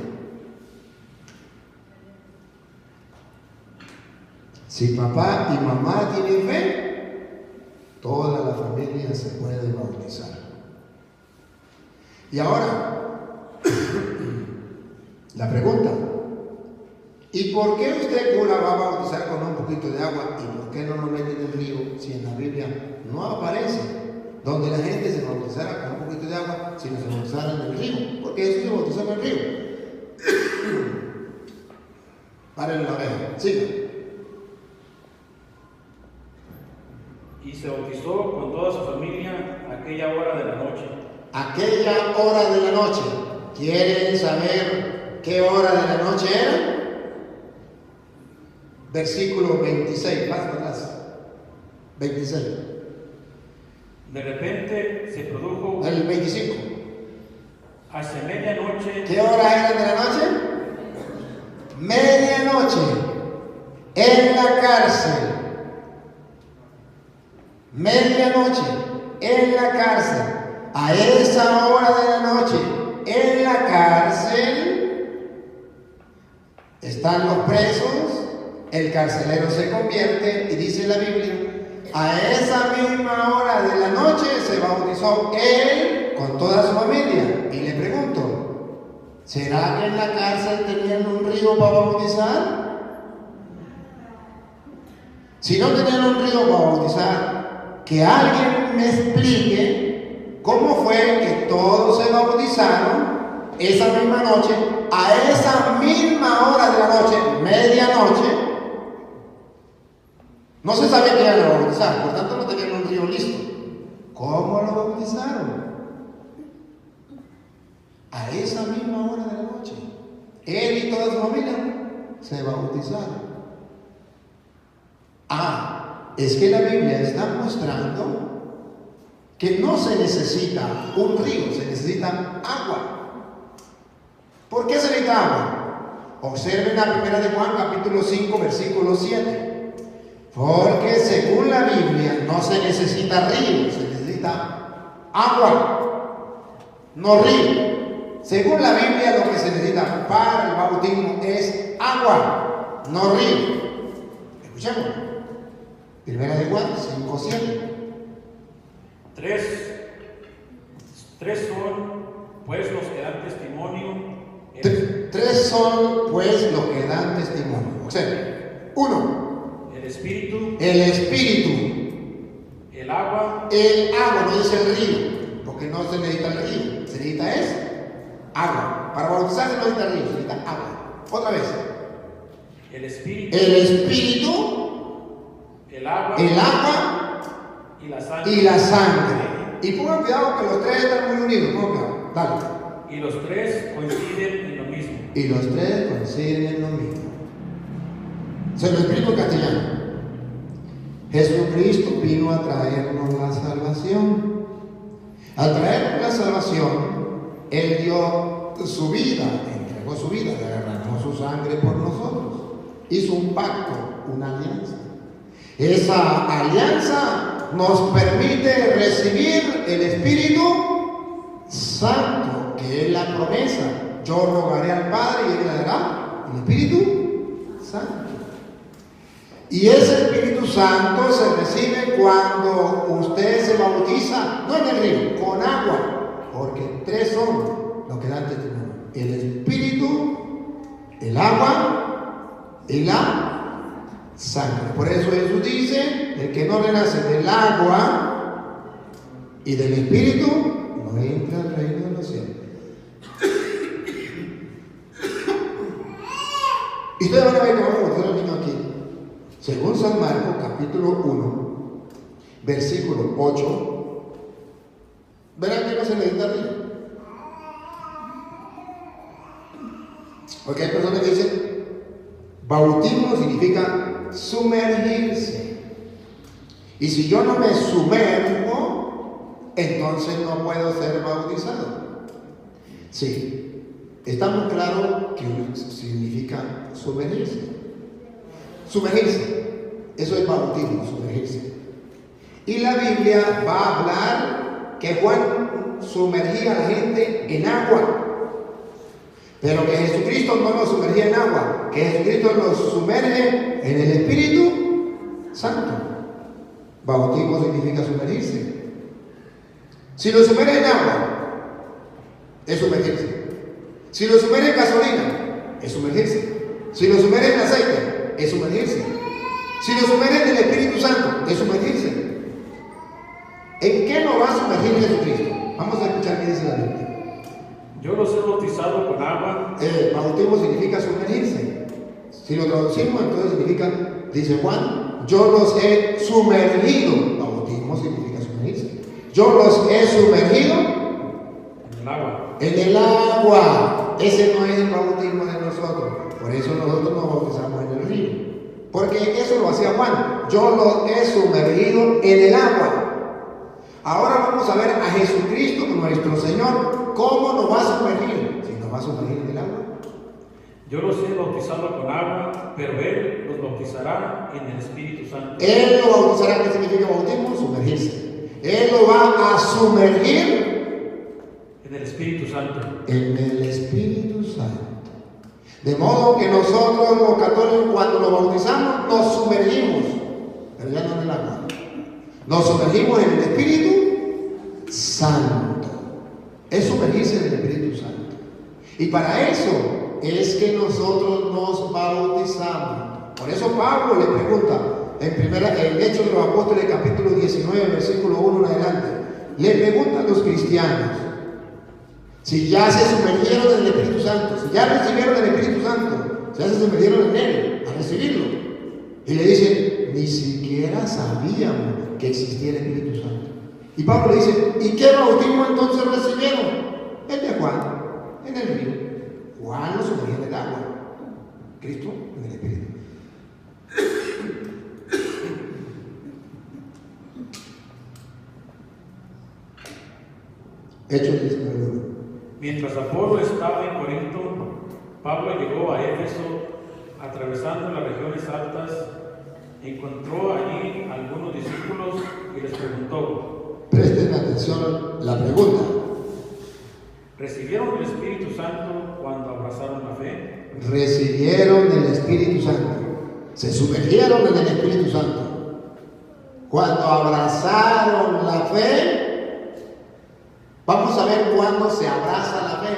Si papá y mamá tienen fe, toda la familia se puede bautizar. Y ahora, la pregunta: ¿y por qué usted, cura, va a bautizar con un poquito de agua? ¿Y por qué no lo mete en el río si en la Biblia no aparece donde la gente se bautizara con un poquito de agua, sino se bautizara en el río? Porque eso se bautizó en el río. Paren la oreja, siga. Y se bautizó con toda su familia a aquella hora de la noche. Aquella hora de la noche. ¿Quieren saber qué hora de la noche era? Versículo 26, más atrás. 26. De repente se produjo El 25. hacia medianoche. ¿Qué hora era de la noche? Medianoche. En la cárcel. Medianoche. En la cárcel. A esa hora de la noche. En la cárcel están los presos. El carcelero se convierte y dice la Biblia: a esa misma hora de la noche se bautizó él con toda su familia. Y le pregunto: ¿será que en la cárcel tenían un río para bautizar? Si no tenían un río para bautizar, que alguien me explique cómo fue que todos se bautizaron esa misma noche, a esa misma hora de la noche, medianoche. No se sabía que iban a bautizar, por tanto no tenían un río listo. ¿Cómo lo bautizaron? A esa misma hora de la noche, él y toda su familia se bautizaron. Es que la Biblia está mostrando que no se necesita un río, se necesita agua. ¿Por qué se necesita agua? Observen la primera de Juan, capítulo 5, versículo 7. Porque según la Biblia no se necesita río, se necesita agua, no río. Según la Biblia lo que se necesita para el bautismo es agua, no río. Escuchemos. Primera de Juan 5, 7. Tres son pues los que dan testimonio. Tres son pues los que dan testimonio. O sea, uno, el espíritu, el agua, no dice el río, porque no se necesita el río, se necesita es agua. Para bautizarse no necesita río, se necesita agua. Otra vez, el espíritu, el agua y la sangre. Y pongan cuidado que los tres están muy unidos. Pongan cuidado, dale. Y los tres coinciden en lo mismo. Y los tres coinciden en lo mismo. Se lo explico en castellano. Jesucristo vino a traernos la salvación. Al traernos la salvación, Él dio su vida, entregó su vida, derramó su sangre por nosotros. Hizo un pacto, una alianza. Esa alianza nos permite recibir el Espíritu Santo, que es la promesa. Yo rogaré al Padre y Él le dará el Espíritu Santo. Y ese Espíritu Santo se recibe cuando usted se bautiza, no en el río, con agua, porque tres son los que dan testimonio: el Espíritu, el agua y la sangre. Por eso Jesús dice: el que no renace del agua y del Espíritu no entra al reino de los cielos. Y ustedes van a ver que vamos a mostrar al niño aquí. Según San Marcos, capítulo 1, versículo 8, verán que no se necesita río. Porque hay personas que dicen: bautismo significa sumergirse. Y si yo no me sumerjo, entonces no puedo ser bautizado. Sí, está muy claro que significa sumergirse. Sumergirse, eso es bautismo, sumergirse. Y la Biblia va a hablar que Juan sumergía a la gente en agua, pero que Jesucristo no nos sumergía en agua, que Jesucristo nos sumerge en el Espíritu Santo. Bautismo significa sumergirse. Si lo sumerge en agua, es sumergirse. Si lo sumerge en gasolina, es sumergirse. Si lo sumerge en aceite, es sumergirse. Si lo sumerge en el Espíritu Santo, es sumergirse. ¿En qué nos va a sumergir Jesucristo? Vamos a escuchar qué dice la Biblia. Yo los he bautizado con agua. Bautismo significa sumergirse. Si lo traducimos, entonces significa, dice Juan, yo los he sumergido. Bautismo significa sumergirse. Yo los he sumergido En el agua. en el agua. Ese no es el bautismo de nosotros. Por eso nosotros nos bautizamos en el río. Porque eso lo hacía Juan. Yo los he sumergido en el agua. Ahora vamos a ver a Jesucristo, nuestro Señor, cómo nos va a sumergir. Si nos va a sumergir en el agua. Yo los he bautizado con agua, pero Él los bautizará en el Espíritu Santo. Él lo bautizará. ¿Qué significa bautismo? Sumergirse. Él lo va a sumergir En el Espíritu Santo. en el Espíritu Santo. De modo que nosotros los católicos cuando nos bautizamos nos sumergimos, pero ya no en el agua. Nos sumergimos en el Espíritu Santo. Es sumergirse en el Espíritu Santo. Y para eso es que nosotros nos bautizamos. Por eso Pablo le pregunta en Hechos de los Apóstoles capítulo 19 versículo 1 en adelante, le preguntan a los cristianos si ya se sumergieron en el Espíritu Santo, si ya recibieron el Espíritu Santo, si ya se sumergieron en él a recibirlo. Y le dicen, ni siquiera sabíamos que existía el Espíritu Santo. Y Pablo le dice, ¿y qué bautismo entonces recibieron? El de Juan, en el río. Juan lo sumergía en el agua, Cristo en el Espíritu. Hechos 19. Mientras Apolo estaba en Corinto, Pablo llegó a Éfeso, atravesando las regiones altas, encontró allí algunos discípulos y les preguntó. Presten atención a la pregunta. ¿Recibieron el Espíritu Santo cuando abrazaron la fe? Recibieron el Espíritu Santo. Se sumergieron en el Espíritu Santo. Cuando abrazaron la fe. Vamos a ver cuándo se abraza la fe.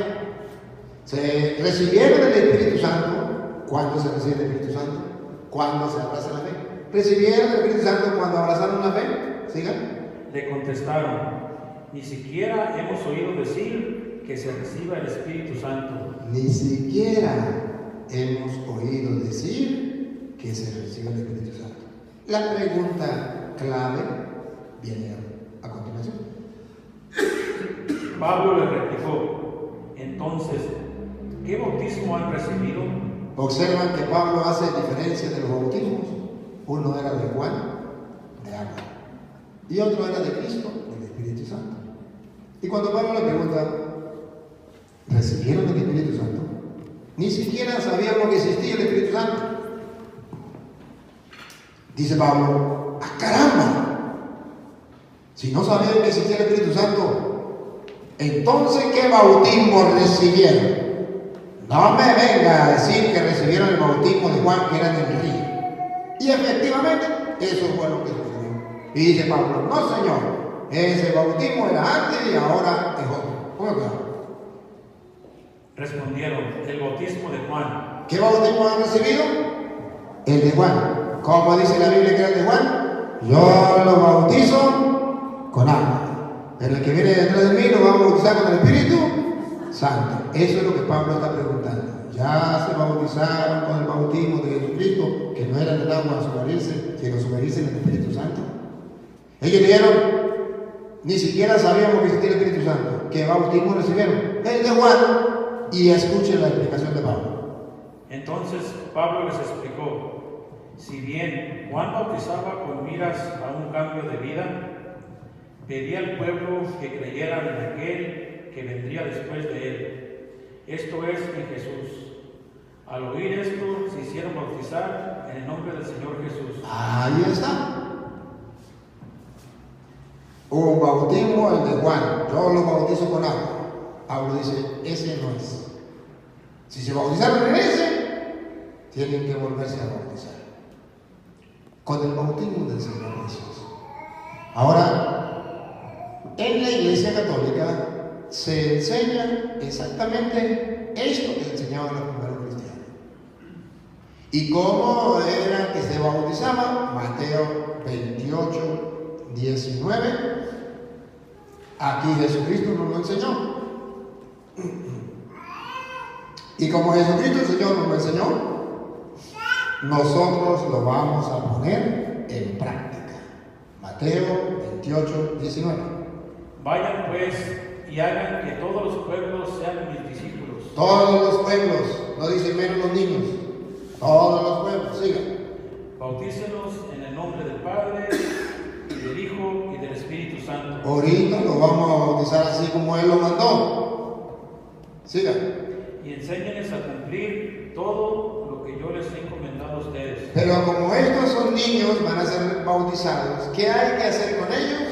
Se recibieron el Espíritu Santo. ¿Cuándo se recibe el Espíritu Santo? ¿Cuándo se abraza la fe? ¿Recibieron el Espíritu Santo cuando abrazaron la fe? ¿Sigan? Le contestaron, ni siquiera hemos oído decir que se reciba el Espíritu Santo. Ni siquiera hemos oído decir que se reciba el Espíritu Santo. La pregunta clave viene a continuación. Pablo le replicó, entonces, ¿qué bautismo han recibido? Observan que Pablo hace diferencia de los bautismos. Uno era de Juan, de agua, y otro era de Cristo, del Espíritu Santo. Y cuando Pablo le pregunta, ¿recibieron el Espíritu Santo? Ni siquiera sabíamos que existía el Espíritu Santo. Dice Pablo, ¡ah, caramba! Si no sabían que existía el Espíritu Santo, entonces, ¿qué bautismo recibieron? No me venga a decir que recibieron el bautismo de Juan, que era en el río. Y efectivamente, eso fue lo que sucedió. Y dice Pablo, no señor, ese bautismo era antes y ahora es otro. ¿Cómo que? Respondieron, el bautismo de Juan. ¿Qué bautismo han recibido? El de Juan. ¿Cómo dice la Biblia que era el de Juan? Yo lo bautizo con agua. Pero el que viene detrás de mí lo va a bautizar con el Espíritu Santo. Eso es lo que Pablo está preguntando. Ya se bautizaron con el bautismo de Jesucristo, que no era en el agua a sumergirse, sino sumergirse en el Espíritu Santo. Ellos dijeron, ni siquiera sabíamos que existía el Espíritu Santo. ¿Qué bautismo recibieron? El de Juan. Y escuchen la explicación de Pablo. Entonces Pablo les explicó, si bien Juan bautizaba con miras a un cambio de vida, pedía al pueblo que creyeran en aquel que vendría después de él, esto es, en Jesús. Al oír esto, se hicieron bautizar en el nombre del Señor Jesús. Ahí está. Hubo un bautismo, el de Juan. Yo lo bautizo con agua. Pablo dice, ese no es. Si se bautizaron en ese, tienen que volverse a bautizar con el bautismo del Señor Jesús. Ahora, en la Iglesia Católica se enseña exactamente esto que enseñaban los primeros cristianos. ¿Y cómo era que se bautizaba? Mateo 28, 19. Aquí Jesucristo nos lo enseñó. Y como Jesucristo el Señor nos lo enseñó, nosotros lo vamos a poner en práctica. Mateo 28, 19. Vayan pues y hagan que todos los pueblos sean mis discípulos. Todos los pueblos, no dice menos los niños. Todos los pueblos, sigan. Bautícelos en el nombre del Padre, y del Hijo, y del Espíritu Santo. Ahorita lo vamos a bautizar así como Él lo mandó. Sigan. Y enséñenles a cumplir todo lo que yo les he encomendado a ustedes. Pero como estos son niños, van a ser bautizados. ¿Qué hay que hacer con ellos?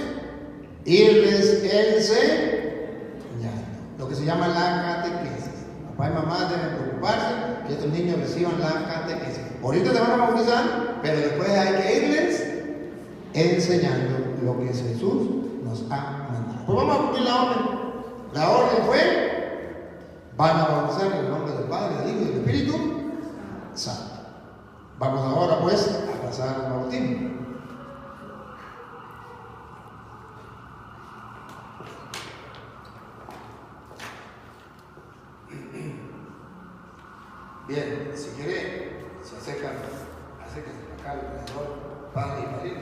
Irles enseñando. Lo que se llama la catequesis. Papá y mamá deben preocuparse que estos niños reciban la catequesis. Ahorita te van a bautizar, pero después hay que irles enseñando lo que Jesús nos ha mandado. Pues vamos a cumplir la orden. La orden fue: van a bautizar en el nombre del Padre, del Hijo y del Espíritu Santo. Vamos ahora pues a pasar al bautismo. Bien, si quiere, se acercan, acérquense acá alrededor, padre y padrino.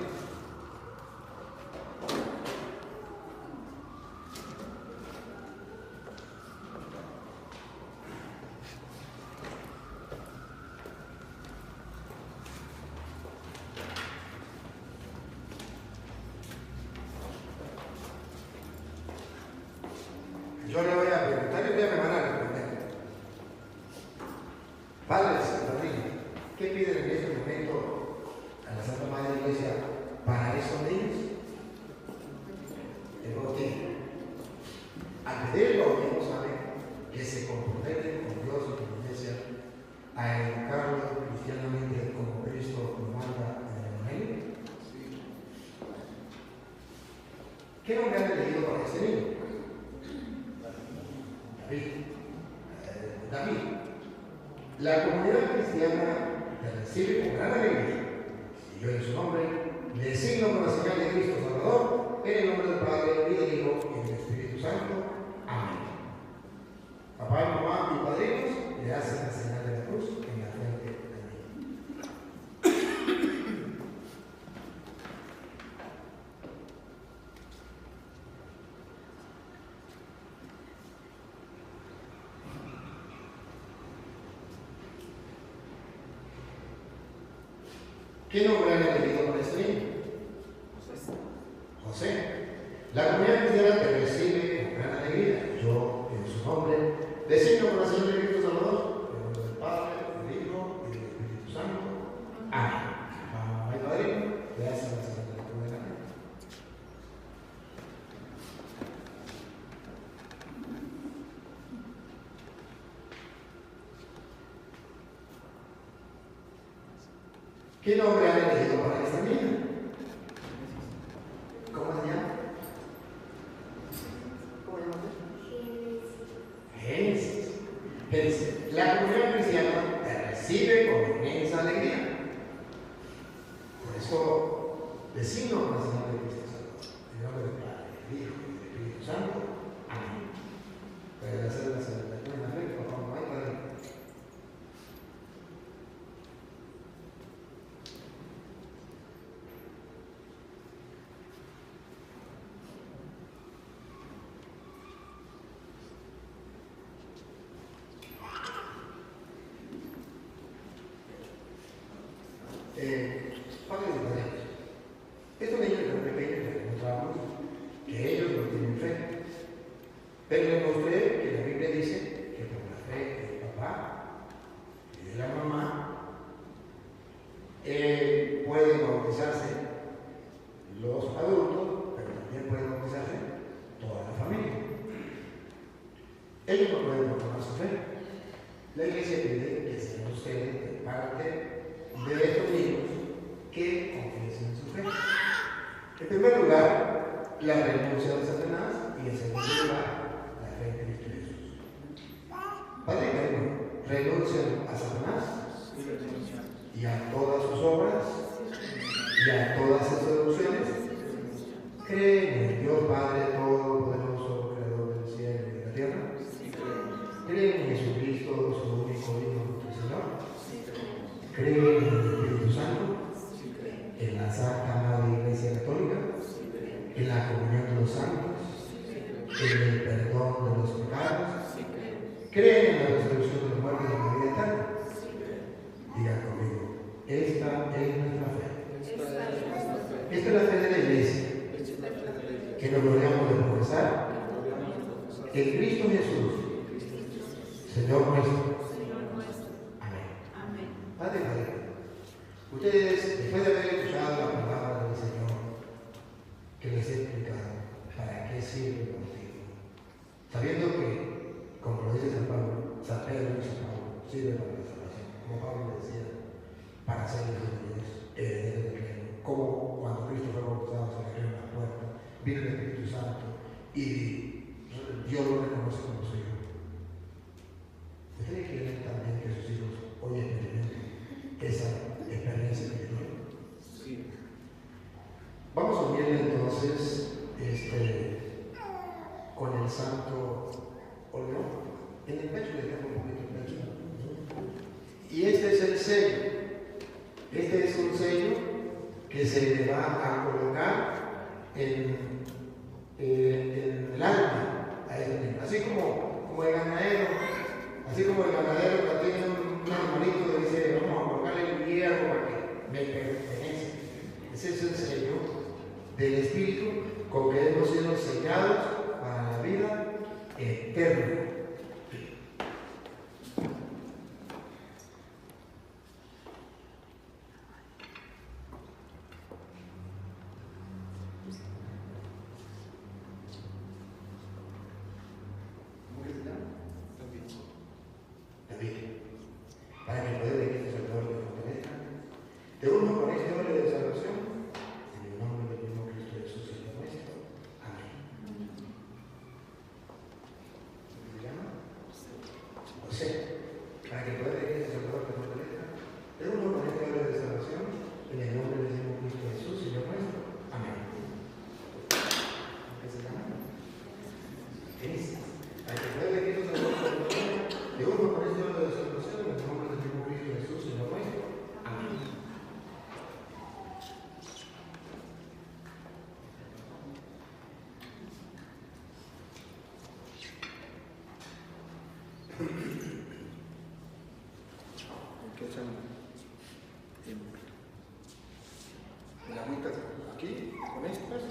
Yo le voy a preguntar y ustedes me van a responder. Padres y padrinos, ¿qué piden en este momento a la Santa Madre Iglesia para esos niños? El bautismo. Al pedir el bautismo, saben que se comprometen con Dios y con la Iglesia a educarlos cristianamente como Cristo nos manda en el Evangelio. ¿Qué nombre han elegido para este niño? David. La comunidad cristiana le recibe con gran alegría, y yo en su nombre le signo con la señal de Cristo Salvador, en el nombre del Padre, y del Hijo, y del Espíritu Santo. Amén. Papá y mamá y padrinos le hacen la señal de la cruz en la frente del niño. ¿Qué nombre han elegido para este niño? José. La comunidad cristiana te recibe con gran alegría. Yo, en su nombre, designo con la señal de Cristo Salvador, en el nombre del Padre, del Hijo y del Espíritu Santo. Amén. Mamá y padrino, le hacen la señal de la cruz de la cruz. ¿Qué nombre han elegido para esta niña? ¿Cómo se llama? ¿Cómo llama usted? Génesis. Génesis. La comunidad cristiana te recibe con inmensa alegría. Por eso designo con la señal de Cristo Salvador. En nombre del Padre, del Hijo y del Espíritu Santo. Amén. Pueden hacer la señal de la cruz en la frente, por favor, mamá y padrino. Padres y padrinos, estos niños Ellos no pueden proclamar su fe. La iglesia pide que sean ustedes de parte de estos niños que confiesen su fe. En primer lugar, la renuncia de Satanás y en segundo lugar, la fe en Cristo Jesús. Padre eterno, renuncian a Satanás y a todas sus obras y a todas sus seducciones. Creen en el Dios Padre Todopoderoso, Creador del cielo y de la tierra. Creen en Jesucristo, su único Hijo, nuestro Señor. Creen en el Espíritu Santo, en la Santa Madre Iglesia Católica, en la comunión de los santos, en el perdón de los pecados. Creen en la resurrección de los muertos y en la vida eterna. Digan conmigo, esta es nuestra fe. Esta es la fe de la Iglesia, que nos gloriamos de profesar en Cristo Jesús, Señor nuestro. Amén. Padre, ustedes, después de haber escuchado la palabra del Señor, que les he explicado para qué sirve el bautismo, sabiendo que, como lo dice San Pedro y San Pablo, sirve para la salvación, como Pablo le decía, para ser hijos de Dios, herederos del reino, como cuando Cristo fue bautizado se le abrió la puerta, vino el Espíritu Santo y Dios lo reconoce como su hijo. ¿Ustedes quieren también que sus hijos hoy experimenten esa experiencia espiritual? Sí. Vamos a unirle entonces con el santo óleo. En el pecho le tengo un poquito el pecho. Y este es el sello. Este es un sello que se le va a colocar en el alma a este niño. Así como el ganadero que tiene un animalito que dice, vamos a colocarle el hierro para que me pertenece. Ese es el sello del Espíritu con que hemos sido sellados para la vida eterna. Para que el poder de Cristo Salvador te fortalezca. Te uno con este óleo de salvación, en el nombre del mismo Cristo Jesús, Señor nuestro. Amén. ¿Cómo se llama? José. Para que el poder de Cristo Salvador te fortalezca. Te uno con este óleo de salvación, en el nombre del mismo Cristo Jesús, Señor nuestro. Amén. ¿Qué se llama? Denise. Para que el poder de Cristo Salvador te fortalezca. Te uno con este óleo de salvación, en el nombre del mismo Cristo Jesús, Señor nuestro. Amén. ¿Qué hacemos? La agüita aquí, con estas.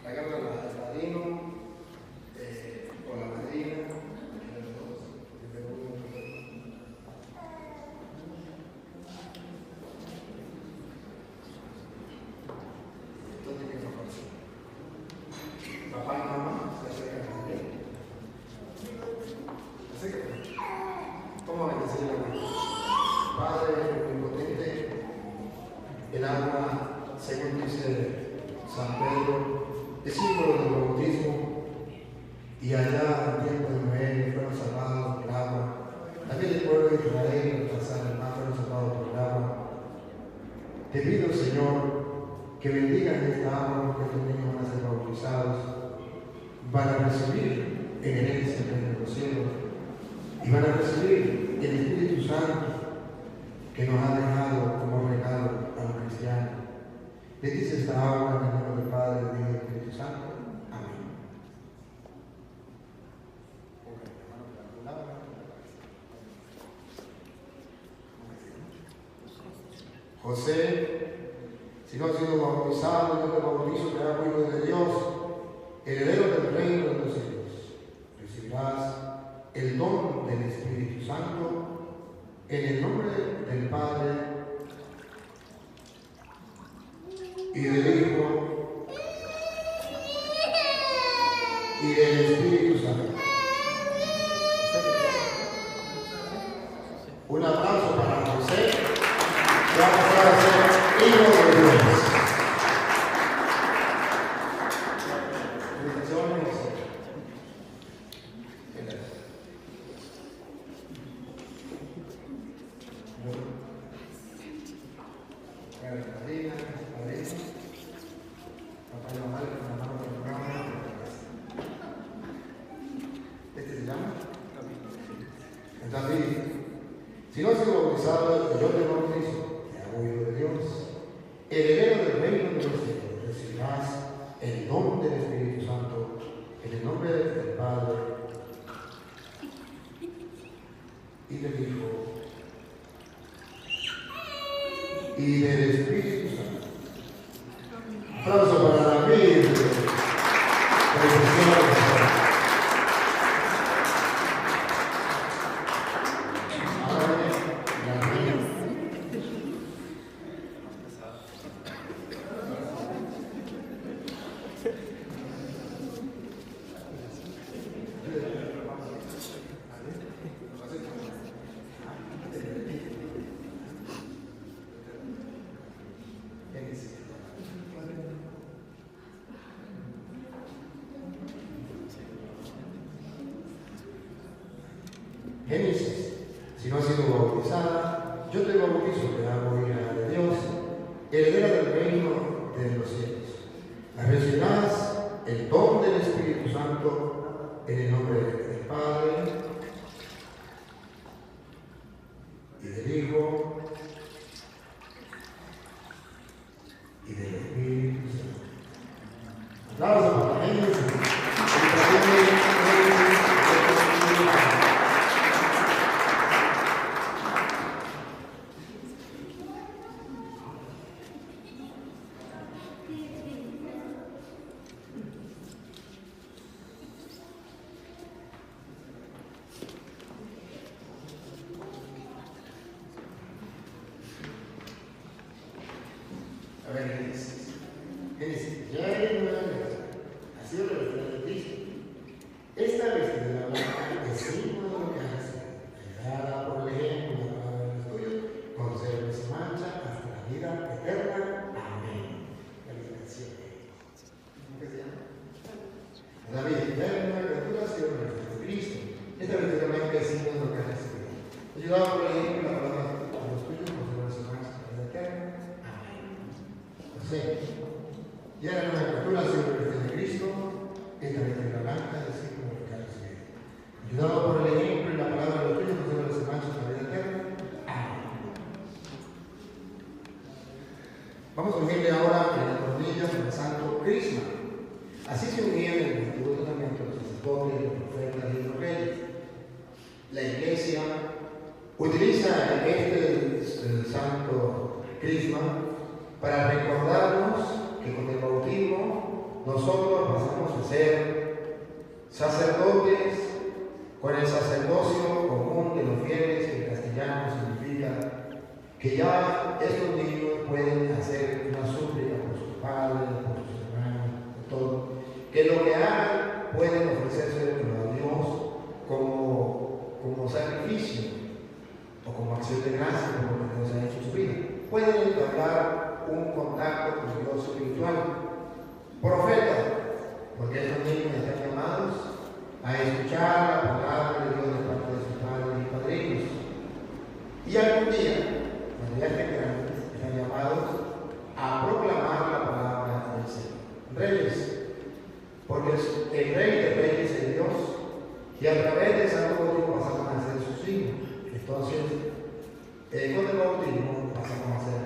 Agarra el padrino o la madrina. Entonces, ¿qué nos pasa? Papá y mamá se acercan también. Acércate. ¿Cómo bendecir la mano? Padre omnipotente, el alma, según dice San Pedro, es símbolo del bautismo, y allá en tiempo de Noé fueron salvados por el agua. También el pueblo de Israel, al pasar el mar, fueron salvados por el agua. Te pido, Señor, que bendigan esta agua, porque estos niños van a ser bautizados, van a recibir en herencia el reino de los cielos, y van a recibir el Espíritu Santo que nos ha dejado como regalo a los cristianos. Bendice esta agua en el nombre del Padre, del Hijo y del Espíritu Santo. Amén. José, si no has sido bautizado, yo te bautizo, te hago hijo de Dios, heredero del reino de los cielos. Recibirás el don del Espíritu Santo, en el nombre del Padre y del Hijo y del Espíritu Santo. Un aplauso para José, que va a pasar a ser hijo de Dios. David, si no has sido bautizado, yo te bautizo, te hago hijo de Dios, heredero del reino de los cielos, recibirás el don del Espíritu Santo, en el nombre del Padre y del Hijo y del Espíritu Santo. Aplauso para David. Génesis, si no has sido bautizada, yo te bautizo, te hago hija de Dios, heredera del reino de los cielos. Recibirás el don del Espíritu Santo en el nombre del Padre y del Hijo y del Espíritu Santo. Aplausos para Génesis. Génesis, ya hay una vez, ha sido revestida de Cristo. Esta vestidura blanca es signo de lo que hace, ayudada por el ejemplo de la palabra del estudio, conserve su mancha hasta la vida eterna. Amén. Felicitaciones. ¿Cómo que se llama? David, ya hay una criatura, ha sido revestida de Cristo. Esta vestidura blanca es signo de lo que hace, ayudada por el ejemplo de la palabra del estudio, conserve su mancha hasta la vida eterna. Ya era una criatura sobre el de Cristo, esta vestidura blanca es signo de lo que hace. Ayudado por el ejemplo y la palabra de los tuyos, no se los manchas a la vida eterna. Amén. Vamos a unirle ahora en las rodillas al Santo Crisma. Así se unían en el Antiguo Testamento los sacerdotes, los profetas y los reyes. La Iglesia utiliza el Santo Crisma para recordarnos que con el bautismo nosotros pasamos a ser sacerdotes con el sacerdocio común de los fieles, que en castellano significa que ya estos niños pueden hacer una súplica por sus padres, por sus hermanos, por todo, que lo que hagan pueden ofrecerse a Dios como sacrificio o como acción de gracia por lo que Dios ha hecho en su vida. Pueden entablar un contacto con Dios espiritual. Profeta, porque estos niños están llamados a escuchar la palabra de Dios de parte de sus padres y padrinos. Y algún día, cuando ya estén grandes, están llamados a proclamar la palabra del Señor. Reyes, porque el Rey de Reyes es Dios, y a través del Santo Bautismo pasamos a ser sus hijos. Entonces, con el bautismo pasamos a ser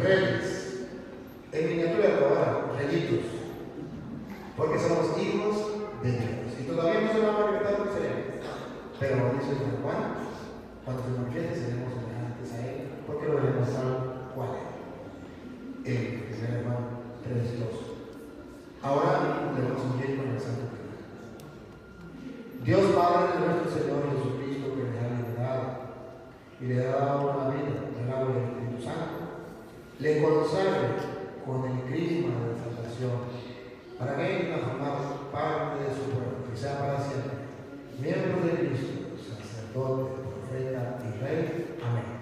reyes, en miniatura de ahora, reyitos, porque somos hijos de Dios. Y todavía no se va a manifestar por ser, pero dice San Juan, cuando se manifieste seremos semejantes a Él, porque lo veremos tal cual es. En 1 Juan 3:2. Ahora debemos unir con el Santo Crisma. Dios Padre Padre de nuestro Señor Jesucristo, que le ha liberado y le ha dado la vida, el agua del Espíritu Santo, le consagre con el crisma de la salvación, para que venga a formar parte de su pueblo, que sea para siempre, miembro de Cristo, sacerdote, profeta y rey. Amén.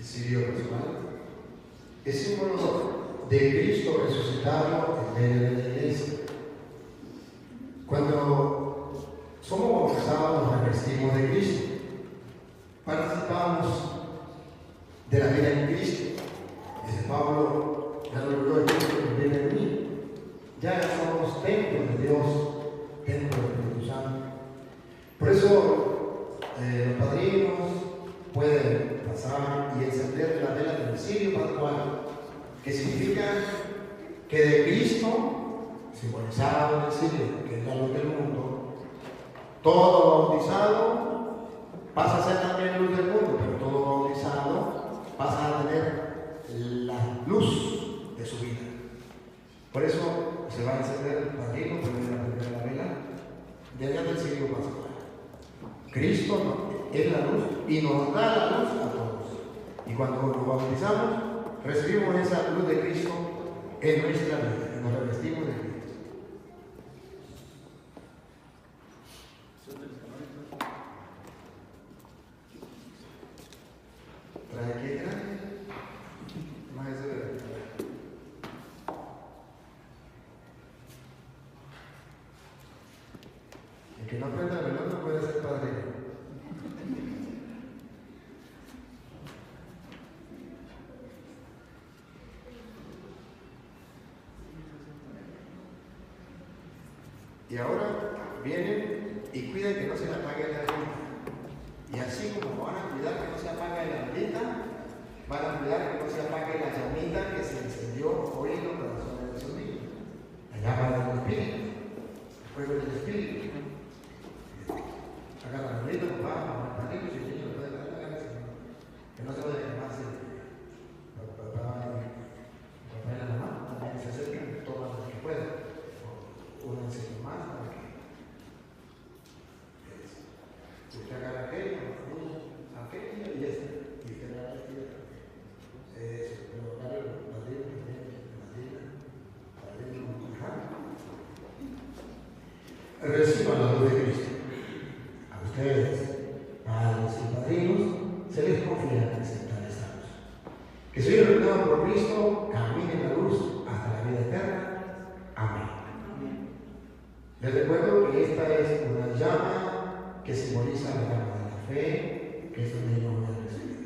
Cirio personal es símbolo de Cristo resucitado en medio de la iglesia. Cuando somos bautizados nos revestimos de Cristo, participamos de la vida en Cristo. Dice Pablo, ya no lo de Cristo que vive en mí. Ya somos templo de Dios, templo del Espíritu Santo. Por eso los padrinos pueden pasar y encender la vela del cirio pascual, que significa que de Cristo, simbolizado en el cirio, que es la luz del mundo, todo bautizado pasa a ser también luz del mundo, pero todo bautizado pasa a tener la luz de su vida. Por eso se va a encender el padrino, prender la primera vela de allá del cirio pascual. Cristo es la luz y nos da la luz a todos. Y cuando nos bautizamos, recibimos esa luz de Cristo en nuestra vida y nos revestimos de Cristo. ¿Trae aquí grande? Más eso de el que no aprenda el velón no puede ser padrino. Y ahora vienen y cuidan que no se le apague la velita. Y así como van a cuidar que no se apague la velita, van a cuidar que no se apague la llamita que se encendió hoy en los corazones de sus niños. La llama del Espíritu, el fuego del Espíritu. Saca la velita, papá, para que el niño lo puede dar la cabeza, que no se vaya a quemarse. Papá y la mamá también se acercan, toman lo que puedan. Un enseño más para que usted haga aquello, y este, y usted haga aquello. Pero claro, reciban la luz de Cristo. A ustedes, padres y padrinos, se les confía aceptar esta luz. Que soy iluminado por Cristo, camine en la luz hasta la vida eterna. Amén. Les recuerdo que esta es una llama que simboliza la llama de la fe que estos niños van a recibir.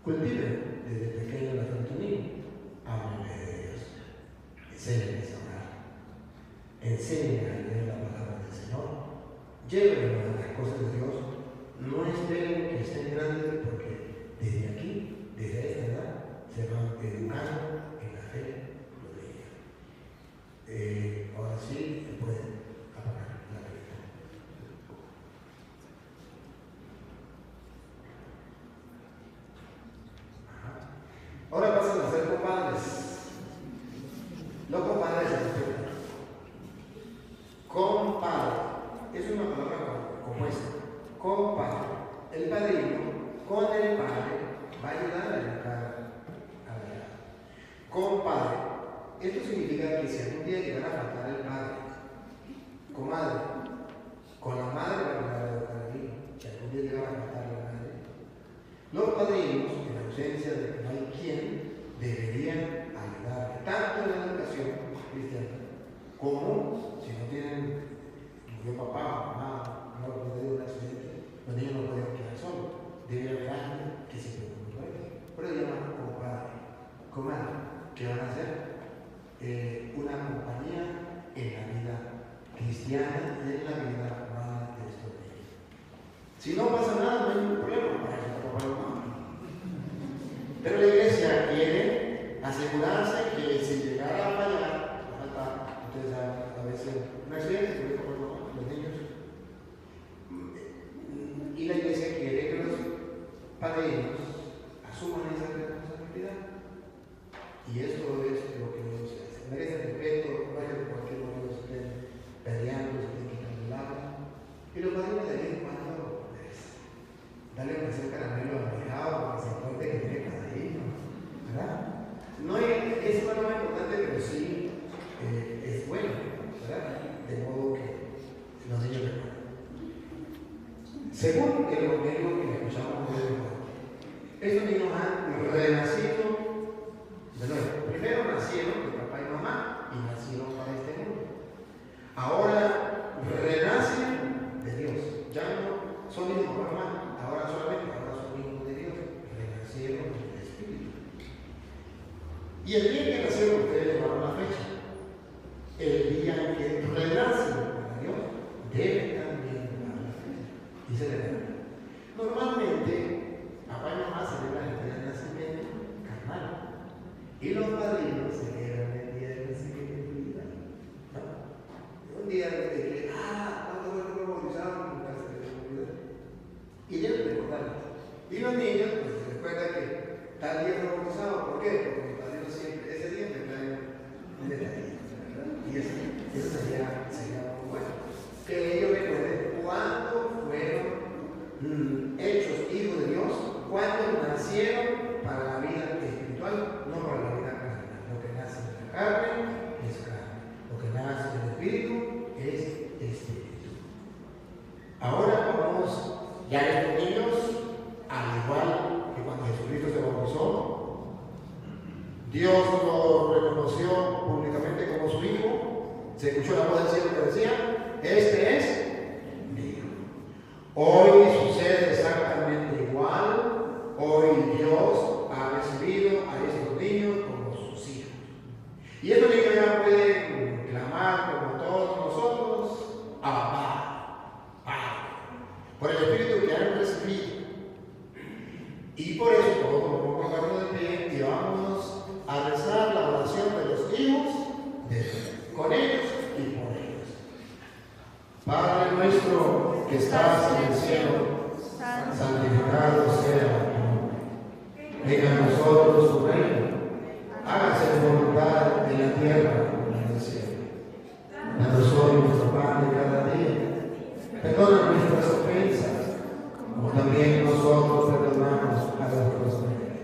Cultiven desde pequeño la fe en tu niño. Háblale de Dios. Enséñenles a orar. Enséñenles a leer la palabra del Señor. Llévenlos a las cosas de Dios. No esperen que estén grandes porque desde aquí, desde esta edad, se van educando en la fe. Ahora sí, pueden apagar la velita. Compadre. Es una palabra compuesta. Compadre. El padrino con el padre va a ayudar a educar a la edad. Compadre. Esto significa que si algún día llegara a faltar el padre, comadre, con la madre va a ayudar a educar al hijo. Si algún día llegara a faltar la madre, los padrinos, en ausencia de que no hay quien, deberían ayudar tanto en la educación cristiana como si no tienen, murió papá o mamá, no puede un accidente, los niños no pueden quedar solos. Debe haber alguien que se preocupe por ellos. Por eso llaman como padre, comadre. ¿Qué van a hacer? Una compañía en la vida cristiana y en la vida humana de estos niños. Si no pasa nada, no hay ningún problema para que papá o mamá. Pero la iglesia quiere asegurarse que si llegara a fallar, ustedes saben, a veces un accidente, los niños, y la iglesia quiere que los padrinos asuman esa responsabilidad. Y esto es lo que Dios hace. Merece respeto, no es que cualquier momento se estén peleando, se estén quitando el agua. Y los padrinos de vez en cuando, pues, darle un beso caramelo alejado para que se acuerde que tiene padrino, ¿verdad? No es lo más importante, pero sí es bueno, ¿verdad? De modo que los niños recuerden. Según el evangelio que escuchamos de Juan, estos niños han renacido de nuevo. Primero nacieron de papá y mamá y nacieron para este mundo. Ahora renacen de Dios. Ya no son hijos de papá y mamá, ahora son hijos de Dios. Renacieron del Espíritu. Y el día que nacieron, ustedes llevaron la fecha. El día en que renacen para Dios, deben también llevar la fecha. Y celebrar. Normalmente, papá y mamá celebran el día del nacimiento carnal. Y los padrinos celebran el día del nacimiento. ¿No? Un día de que, ¿cuántos fueron bautizados? Y deben recordarlo. Y los niños, pues se recuerdan que tal día fue bautizado. ¿Por qué? Porque los padrinos siempre, ese día me traen un detalle. Y eso sería muy bueno. Que ellos recuerden cuándo fueron hechos hijos de Dios, cuándo nacieron para la vida espiritual, no para la vida carnal. Lo que nace de la carne es carne, lo que nace del espíritu es espíritu. Ahora vamos, ya estos niños, al igual que cuando Jesucristo se bautizó, Dios lo reconoció públicamente como su hijo, se escuchó la voz del cielo que decía, este es mi hijo. Hoy sucede exactamente igual. Hoy Dios ha recibido a estos niños como sus hijos. Y estos niños ya pueden clamar como todos nosotros, Abba, Padre, por el Espíritu que han recibido. Y por eso todos nos ponemos de pie y vamos a rezar la oración de los hijos de Dios, con ellos y por ellos. Padre nuestro que estás en el cielo, santificado sea tu nombre. Venga a nosotros tu reino. Hágase tu voluntad en la tierra como en el cielo. Danos hoy nuestro pan de cada día. Perdona nuestras ofensas, como también nosotros perdonamos a los que nos ofenden.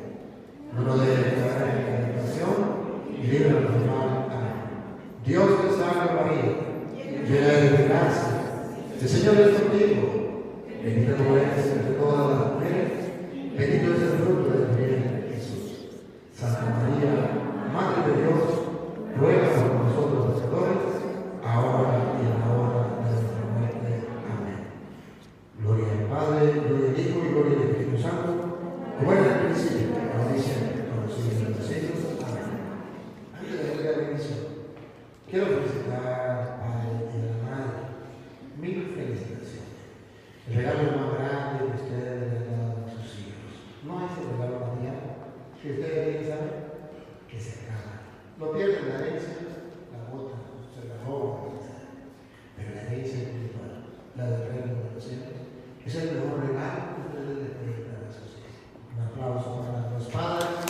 No nos dejes caer en la tentación y líbranos del mal. Amén. Dios te salve María, llena de gracia. El Señor es contigo. Bendita tú eres entre todas las mujeres, bendito es el fruto de tu vientre, Jesús. Santa María, Madre de Dios, ruega por nosotros pecadores, ahora y en la hora de nuestra muerte. Amén. Gloria al Padre, gloria al Hijo y gloria al Espíritu Santo, como era en el principio, ahora y siempre, por los siglos de los siglos. Amén. Antes de darle la bendición, quiero felicitar al Padre y a la Madre. Mil felicitaciones. El regalo más grande que ustedes le han dado a sus hijos. No es el regalo material, que ustedes bien saben que se acaba. No pierden la herencia, la bota, se la roban, pero la herencia espiritual, la del reino de los cielos, es el mejor regalo que ustedes le pueden dar a sus hijos. Un aplauso para los padres.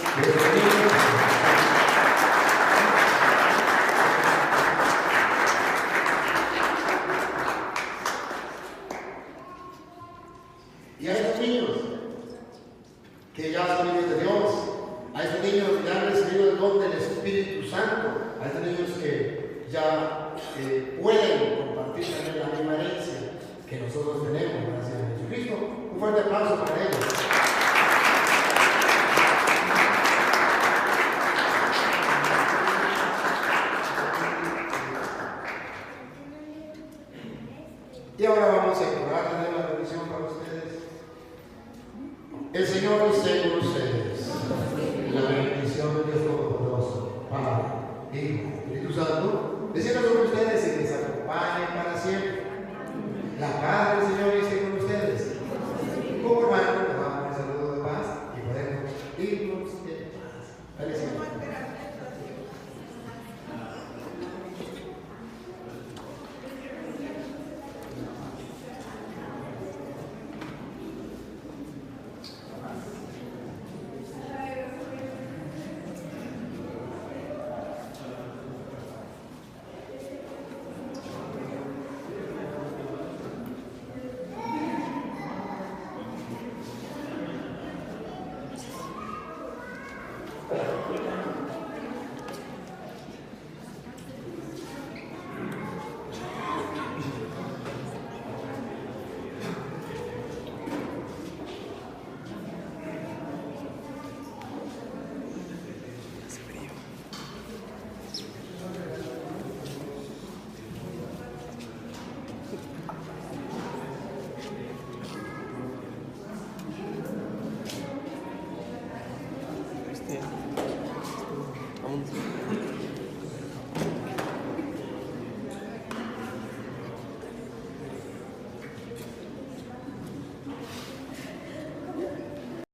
Y ahora vamos a orar de la bendición para ustedes. El Señor esté con ustedes. La bendición de Dios Todopoderoso, Padre, Hijo, Espíritu Santo, descienda sobre ustedes y les acompañe para siempre. La paz del Señor esté con ustedes. Como hermanos, nos damos un saludo de paz y podemos irnos en paz. Felicidades. Vamos.